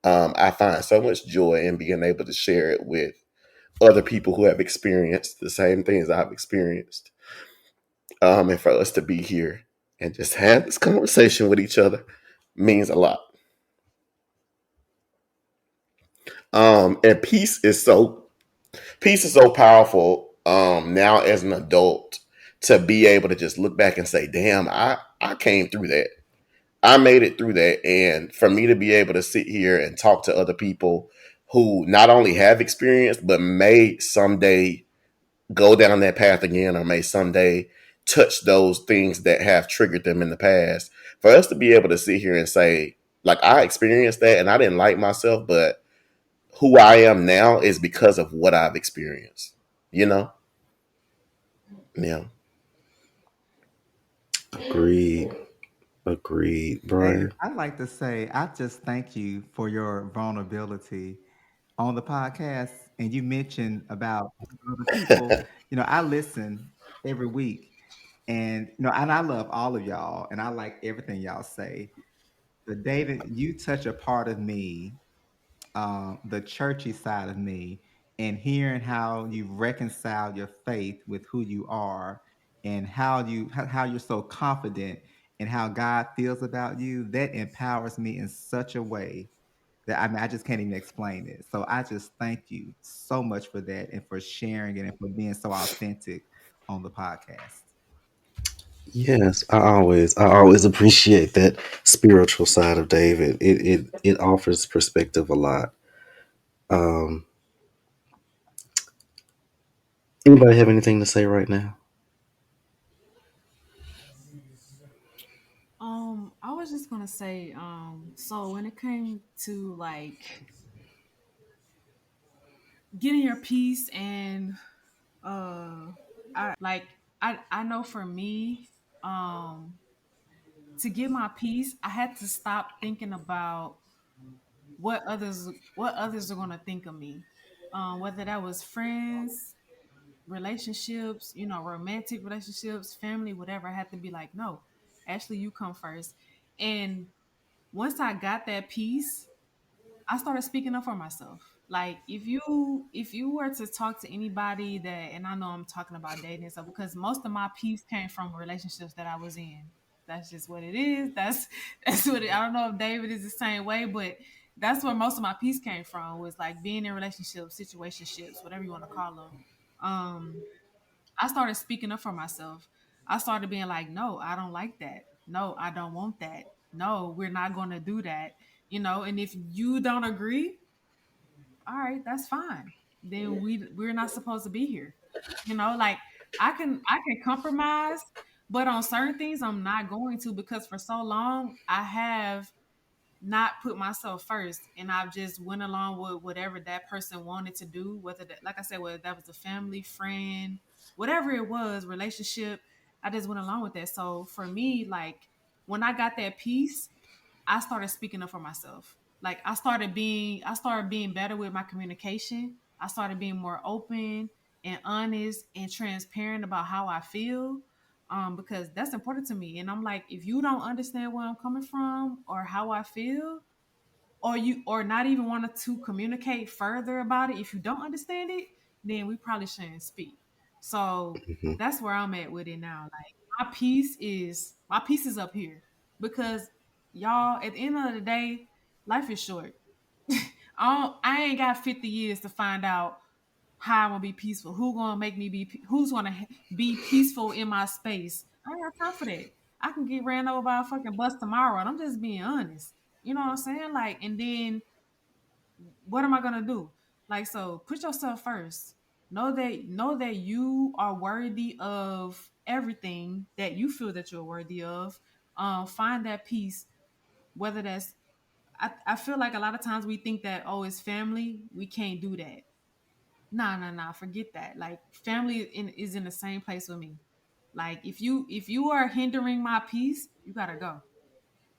I find so much joy in being able to share it with other people who have experienced the same things I've experienced. And for us to be here and just have this conversation with each other means a lot. And peace is so powerful now as an adult, to be able to just look back and say, damn, I came through that. I made it through that. And for me to be able to sit here and talk to other people who not only have experience, but may someday go down that path again, or may someday touch those things that have triggered them in the past. For us to be able to sit here and say, like, I experienced that and I didn't like myself, but who I am now is because of what I've experienced. You know? Yeah. Agreed. Agreed. David, Brian. I'd like to say I just thank you for your vulnerability on the podcast. And you mentioned about other people. You know, I listen every week, and you know, and I love all of y'all, and I like everything y'all say. But David, you touch a part of me, the churchy side of me, and hearing how you reconcile your faith with who you are, and how you're so confident in how God feels about you, that empowers me in such a way that I mean I just can't even explain it. So I just thank you so much for that and for sharing it and for being so authentic on the podcast. Yes, I always appreciate that spiritual side of David. It offers perspective a lot. Um, Anybody have anything to say right now? I was just gonna say, so when it came to like getting your peace and I know for me, um, to get my peace, I had to stop thinking about what others are gonna think of me. Whether that was friends, relationships, romantic relationships, family, whatever, I had to be like, no, actually, you come first. And once I got that piece, I started speaking up for myself. Like if you were to talk to anybody that, and I know I'm talking about dating and stuff because most of my peace came from relationships that I was in. That's just what it is. That's what I don't know if David is the same way, but that's where most of my peace came from was like being in relationships, situationships, whatever you want to call them. I started speaking up for myself. I started being like, no, I don't like that. No, I don't want that. No, we're not going to do that. And if you don't agree, all right, that's fine. Then we're not supposed to be here. Like I can compromise, but on certain things I'm not going to because for so long I have not put myself first and I've just went along with whatever that person wanted to do, whether that, like I said, whether that was a family, friend, whatever it was, relationship, I just went along with that. So for me, like when I got that piece, I started speaking up for myself. Like I started being better with my communication. I started being more open and honest and transparent about how I feel. Because that's important to me. And I'm like, if you don't understand where I'm coming from or how I feel, or not even want to communicate further about it, if you don't understand it, then we probably shouldn't speak. So Hmm. that's where I'm at with it now. Like my piece is up here because y'all, at the end of the day, life is short. I ain't got 50 years to find out how I'm gonna be peaceful. Who's gonna be peaceful in my space? I ain't got time for that. I can get ran over by a fucking bus tomorrow, and I'm just being honest. You know what I'm saying? Like, and then what am I gonna do? Like, so put yourself first. Know that you are worthy of everything that you feel that you're worthy of. Find that peace, whether that's I feel like a lot of times we think that, oh, it's family, we can't do that. Nah, nah, nah, forget that. Like family is in the same place with me. Like if you are hindering my peace, you gotta go.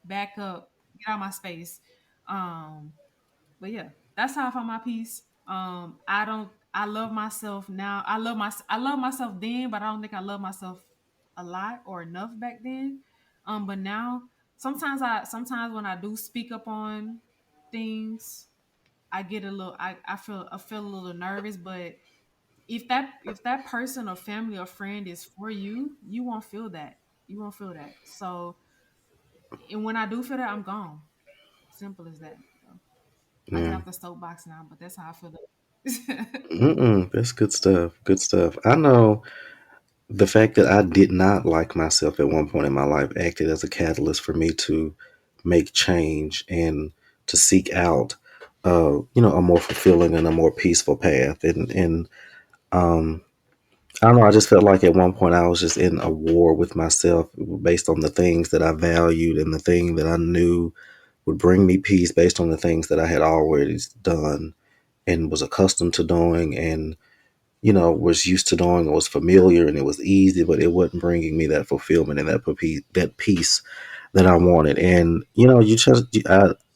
Back up, get out of my space. Um, but yeah, that's how I found my peace. I love myself now. I love myself then, but I don't think I love myself a lot or enough back then. But now sometimes when I do speak up on things, I get a little I feel a little nervous, but if that person or family or friend is for you, you won't feel that. You won't feel that. So, and when I do feel that, I'm gone. Simple as that. So, I get Yeah. off the soapbox now, but that's how I feel. That. Mm-mm, that's good stuff. Good stuff. I know the fact that I did not like myself at one point in my life acted as a catalyst for me to make change and to seek out, a more fulfilling and a more peaceful path. And um, I don't know. I just felt like at one point I was just in a war with myself based on the things that I valued and the thing that I knew would bring me peace based on the things that I had already done and was accustomed to doing and was used to doing. It was familiar and it was easy, but it wasn't bringing me that fulfillment and that peace that I wanted. And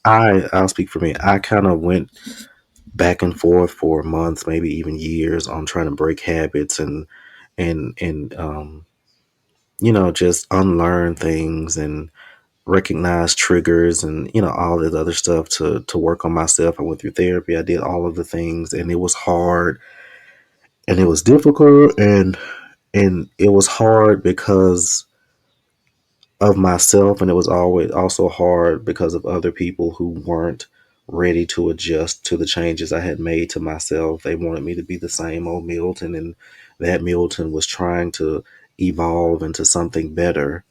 I'll speak for me. I kind of went back and forth for months, maybe even years, on trying to break habits and just unlearn things and recognize triggers and all this other stuff to work on myself. I went through therapy. I did all of the things, and it was hard and it was difficult and it was hard because of myself, and it was always also hard because of other people who weren't ready to adjust to the changes I had made to myself. They wanted me to be the same old Milton, and that Milton was trying to evolve into something better.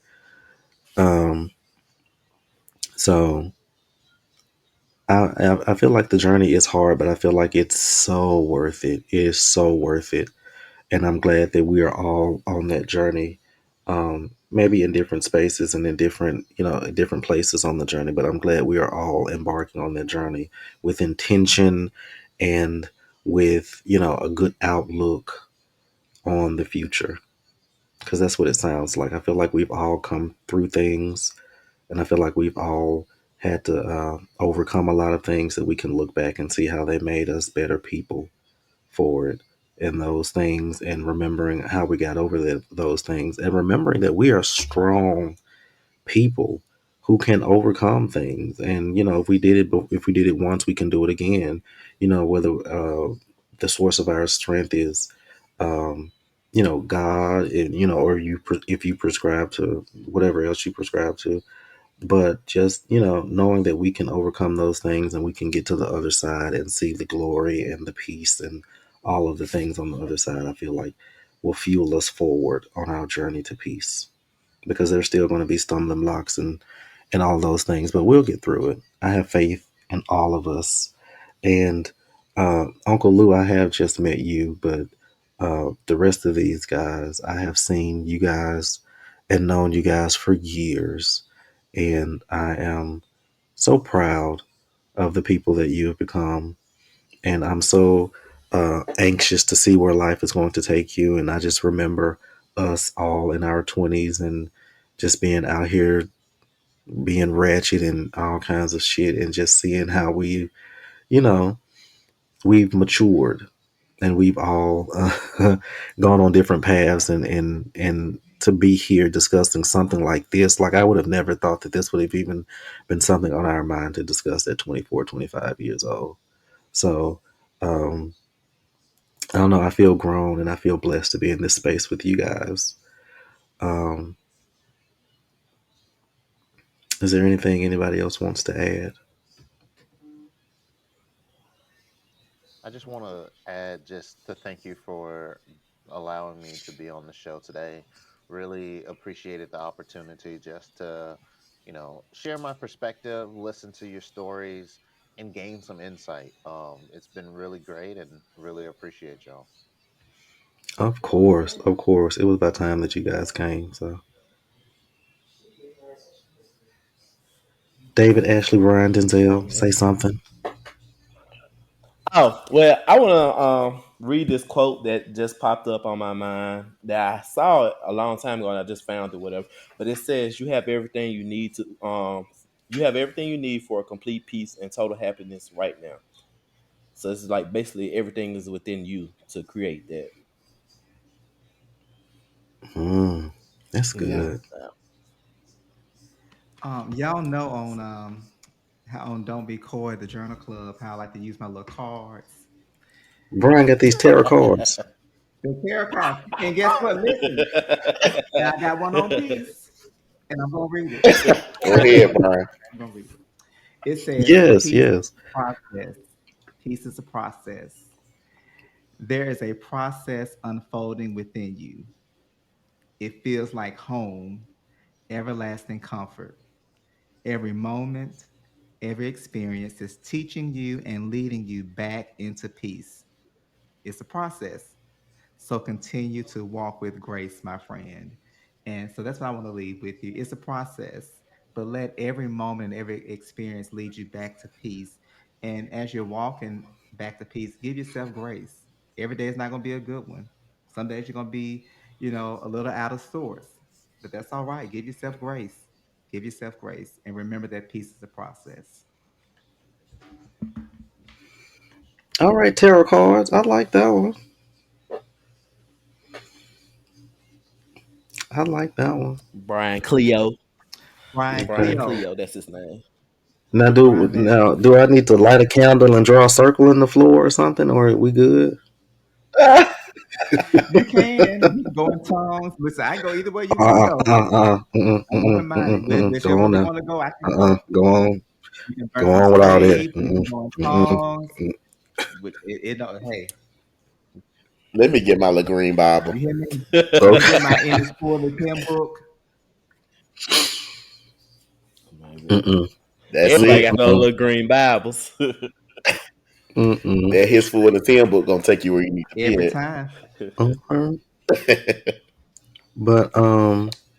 um so I feel like the journey is hard, but I feel like it's so worth it. It is so worth it, and I'm glad that we are all on that journey. Maybe in different spaces and in different places on the journey, but I'm glad we are all embarking on that journey with intention and with a good outlook on the future, because that's what it sounds like. I feel like we've all come through things, and I feel like we've all had to overcome a lot of things that we can look back and see how they made us better people for it. in those things, and remembering how we got over those things, and remembering that we are strong people who can overcome things. And if we did it once, we can do it again. Whether the source of our strength is um, God, and or if you prescribe to whatever else you prescribe to. But just knowing that we can overcome those things, and we can get to the other side and see the glory and the peace and all of the things on the other side, I feel like will fuel us forward on our journey to peace, because there's still going to be stumbling blocks and all those things, but we'll get through it. I have faith in all of us. And Uncle Lou, I have just met you, but the rest of these guys, I have seen you guys and known you guys for years. And I am so proud of the people that you have become. And I'm so anxious to see where life is going to take you. And I just remember us all in our 20s and just being out here being ratchet and all kinds of shit, and just seeing how you know, we've matured, and we've all gone on different paths, and to be here discussing something like this, like I would have never thought that this would have even been something on our mind to discuss at 24, 25 years old. So, um, I don't know. I feel grown and I feel blessed to be in this space with you guys. Um, is there anything anybody else wants to add? I just want to add just to thank you for allowing me to be on the show today. Really appreciated the opportunity just to, share my perspective, listen to your stories, and gain some insight. It's been really great and really appreciate y'all. Of course, of course. It was about time that you guys came. So, David, Ashley, Ryan, Denzel, say something. Oh well, I want to read this quote that just popped up on my mind that I saw it a long time ago and I just found it, whatever. But it says, you have everything you need for a complete peace and total happiness right now." So it's like basically everything is within you to create that. Mm, that's Yeah. good. Y'all know on how on Don't Be Coy, the Journal Club, how I like to use my little cards. Brian got these tarot cards. The tarot cards. And guess what? Listen, now I got one on peace, and I'm gonna read it. Go ahead, Brian. I'm gonna read it. It says, Yes, "Peace is yes. a process. Peace is a process. There is a process unfolding within you. It feels like home, everlasting comfort. Every moment, every experience is teaching you and leading you back into peace. It's a process. So continue to walk with grace, my friend." And so that's what I want to leave with you. It's a process, but let every moment, every experience lead you back to peace. And as you're walking back to peace, give yourself grace. Every day is not going to be a good one. Some days you're going to be, a little out of sorts, but that's all right. Give yourself grace. Give yourself grace. And remember that peace is a process. All right, tarot cards. I like that one. I like that one. Brian Cleo. Brian Brian Okay. Cleo. Cleo, that's his name. Brian, man. Do I need to light a candle and draw a circle in the floor or something, or are we good? You can. You can go in tongues. Listen, I can go either way you want to go. I'm open minded. Go Whichever on way you now. want to go, I can go. Go on. You can Go burn some on with all that. sage. You can go in tongues. It don't, hey, Let me get my little green Bible. you hear me? Let me get Okay. my English Quarterly Pen book. Maybe. Mm-mm. That's Everybody it. got those Mm-mm. little green Bibles. Mm-mm. That his food in the 10 book gonna take you where you need to Every be time. Okay. at. But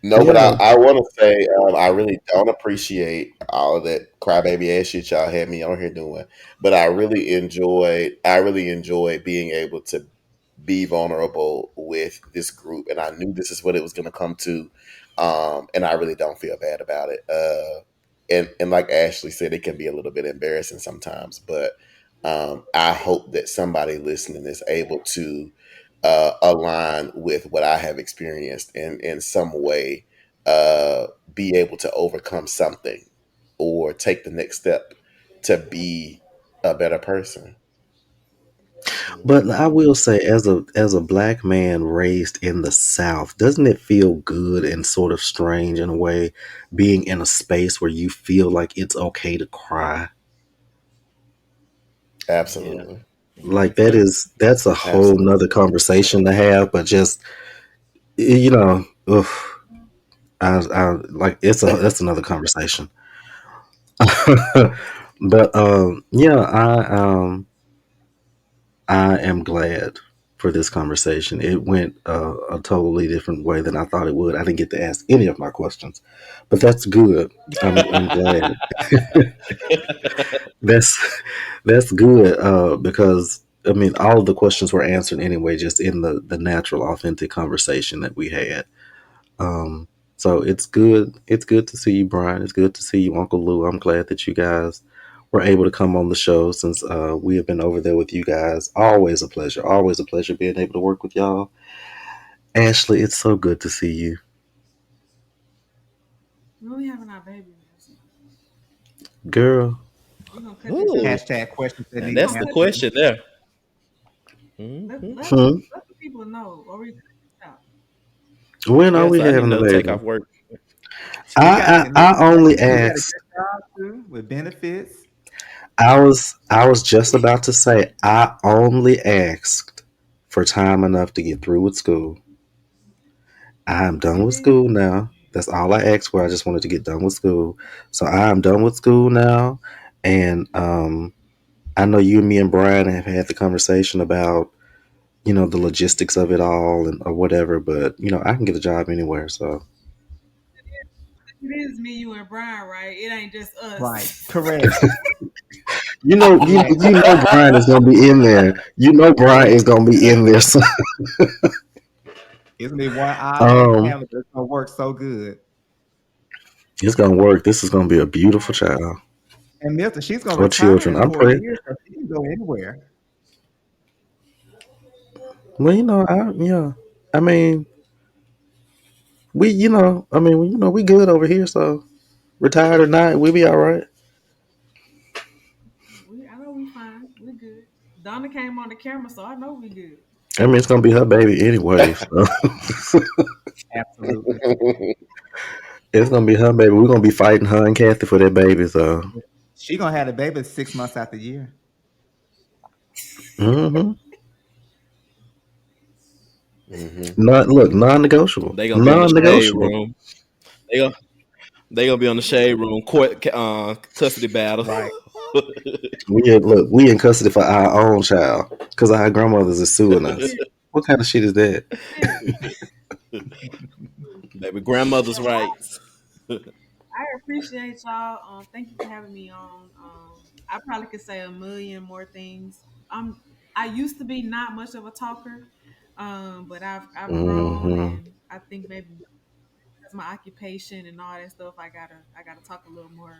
No, but yeah. I want to say I really don't appreciate all of that crybaby ass shit y'all had me on here doing. But I really enjoyed being able to be vulnerable with this group, and I knew this is what it was going to come to, and I really don't feel bad about it. And like Ashley said, it can be a little bit embarrassing sometimes, but I hope that somebody listening is able to align with what I have experienced in some way, be able to overcome something or take the next step to be a better person. But I Mhm. will say, as a black man raised in the South, doesn't it feel good and sort of strange in a way, being in a space where you feel like it's okay to cry? Yeah. Absolutely. Like Okay. that's a whole nother Absolutely. conversation to have. But just you know, oof, I like that's another conversation. But yeah, I am glad for this conversation. It went a totally different way than I thought it would. I didn't get to ask any of my questions, but that's good. I'm glad. That's that's good because I mean all of the questions were answered anyway, just in the natural, authentic conversation that we had. Um, so it's good. It's good to see you, Brian. It's good to see you, Uncle Lou. I'm glad that you guys were able to come on the show since we have been over there with you guys. Always a pleasure. Always a pleasure being able to work with y'all. Ashley, it's so good to see you, When we having our baby, Mills? girl. We're gonna cut this Ooh, out. Hashtag questions that and We're need that's gonna the cut this. answering. question there. Let Hmm. let Hmm. let the people know, or we cut this out. When are Yeah, we so I need having the another take baby? off work. She got and I listen, only she got a asked. good job too with benefits. I was just about to say I only asked for time enough to get through with school. I'm done You with did. school now. That's all I asked for. I just wanted to get done with school. So I'm done with school now. And I know you and me and Brian have had the conversation about, the logistics of it all and or whatever, but I can get a job anywhere. So It is me, you, and Brian, right? It ain't just Right. us. Correct. Brian is gonna be in there. You know Brian is gonna be in there. So It's gonna be one odd man um family, but it's gonna work so good. it's gonna work. This is gonna be a beautiful Right. child And Milton, she's gonna or retire children. in I'm 4 years, praying. so she can go anywhere. Well, I mean, we good over here. So retired or not, we'll be all right. I know we fine. We good. Donna came on the camera, so I know we good. I mean, it's gonna be her baby anyway. So Absolutely. it's gonna be her baby. We're gonna be fighting her and Kathy for that baby. So She gonna have a baby 6 months out the year. hmm Hmm. non-negotiable, They gonna be on the shade non-negotiable. room. They gonna they gonna be on the shade room court custody battle. Right. We in custody for our own child because our grandmothers is suing us. Period. What kind of shit is that? Period. Baby, grandmother's Well, rights. I appreciate y'all. Thank you for having me on. I probably could say a million more things. I used to be not much of a talker, but I've grown, Hmm. and I think maybe because my occupation and all that stuff, I gotta talk a little more.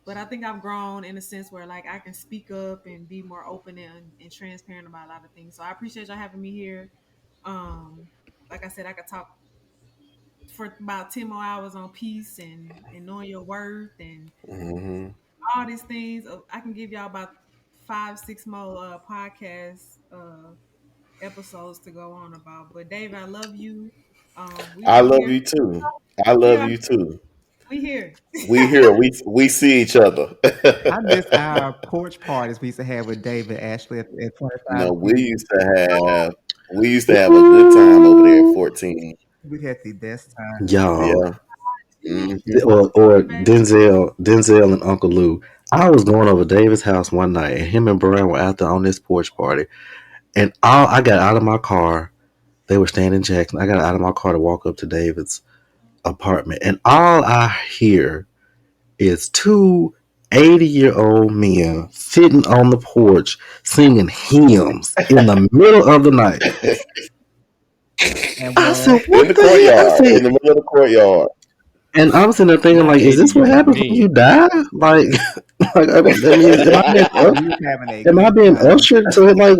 But I think I've grown in a sense where like I can speak up and be more open and transparent about a lot of things. So I appreciate y'all having me here. Um, like I said, I could talk for about 10 more hours on peace and knowing your worth and Hmm. all these things. I can give y'all about 5, 6 more podcast episodes to go on about. But Dave, I love you. I We love here. you too. I We love are. you too. We here. We here. We see each other. I miss our porch parties we used to have with David Ashley at 25 No, Junior. we used to have a good time over there at Ooh, 14. We had the best time. y'all, Yeah. Hmm. or Baby. Denzel and Uncle Lou. I was going over David's house one night, and him and Brian were out there on this porch party, and all I got out of my car. They were staying in Jackson. I got out of my car to walk up to David's apartment, and all I hear is two 80-year-old men sitting on the porch singing hymns in the middle of the night. And I said, what? In "What the the hell?" I courtyard. said, In the middle of the courtyard. and I'm sitting there thinking, Not like, is this what 80-year-old happens when men. you die? Like, like I mean, am I being We was having a am I good being time. ushered to it? Like,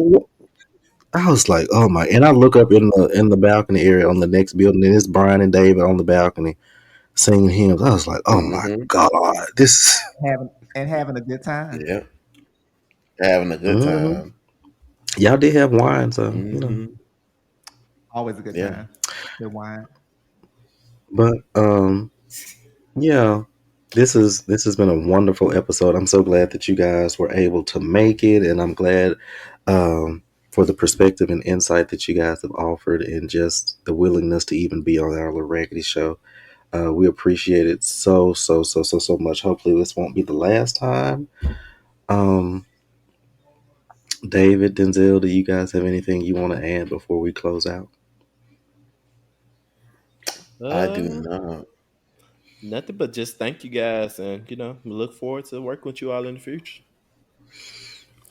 I was like, oh my! And I look up in the balcony area on the next building, and it's Brian and David on the balcony singing hymns. I was like, oh my Mm-hmm. god, this. Having a good time. Yeah. Having a good Mhm. time. Y'all did have wine, so Mm-hmm. Always a good Yeah. time. Good wine. But yeah, this has been a wonderful episode. I'm so glad that you guys were able to make it, and I'm glad for the perspective and insight that you guys have offered, and just the willingness to even be on our little raggedy show. We appreciate it so much. Hopefully, this won't be the last time. Um, David, Denzel, do you guys have anything you want to add before we close out? I do Uh, not. Nothing but just thank you guys, and we look forward to working with you all in the future.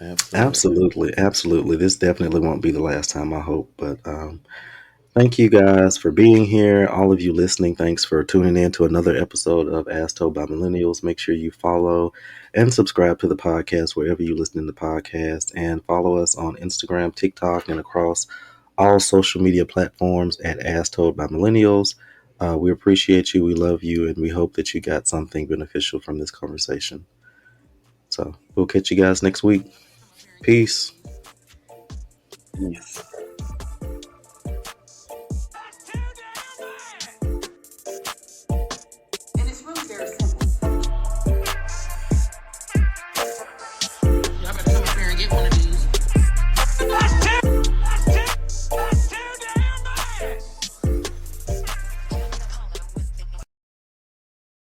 Absolutely. Absolutely, absolutely. This definitely won't be the last time, I hope. But thank you guys for being here. All of you listening, thanks for tuning in to another episode of As Told by Millennials. Make sure you follow and subscribe to the podcast wherever you listen to the podcast, and follow us on Instagram, TikTok, and across all social media platforms at As Told by Millennials. We appreciate you, we love you, and we hope that you got something beneficial from this conversation. So we'll catch you guys next week. Peace. Peace.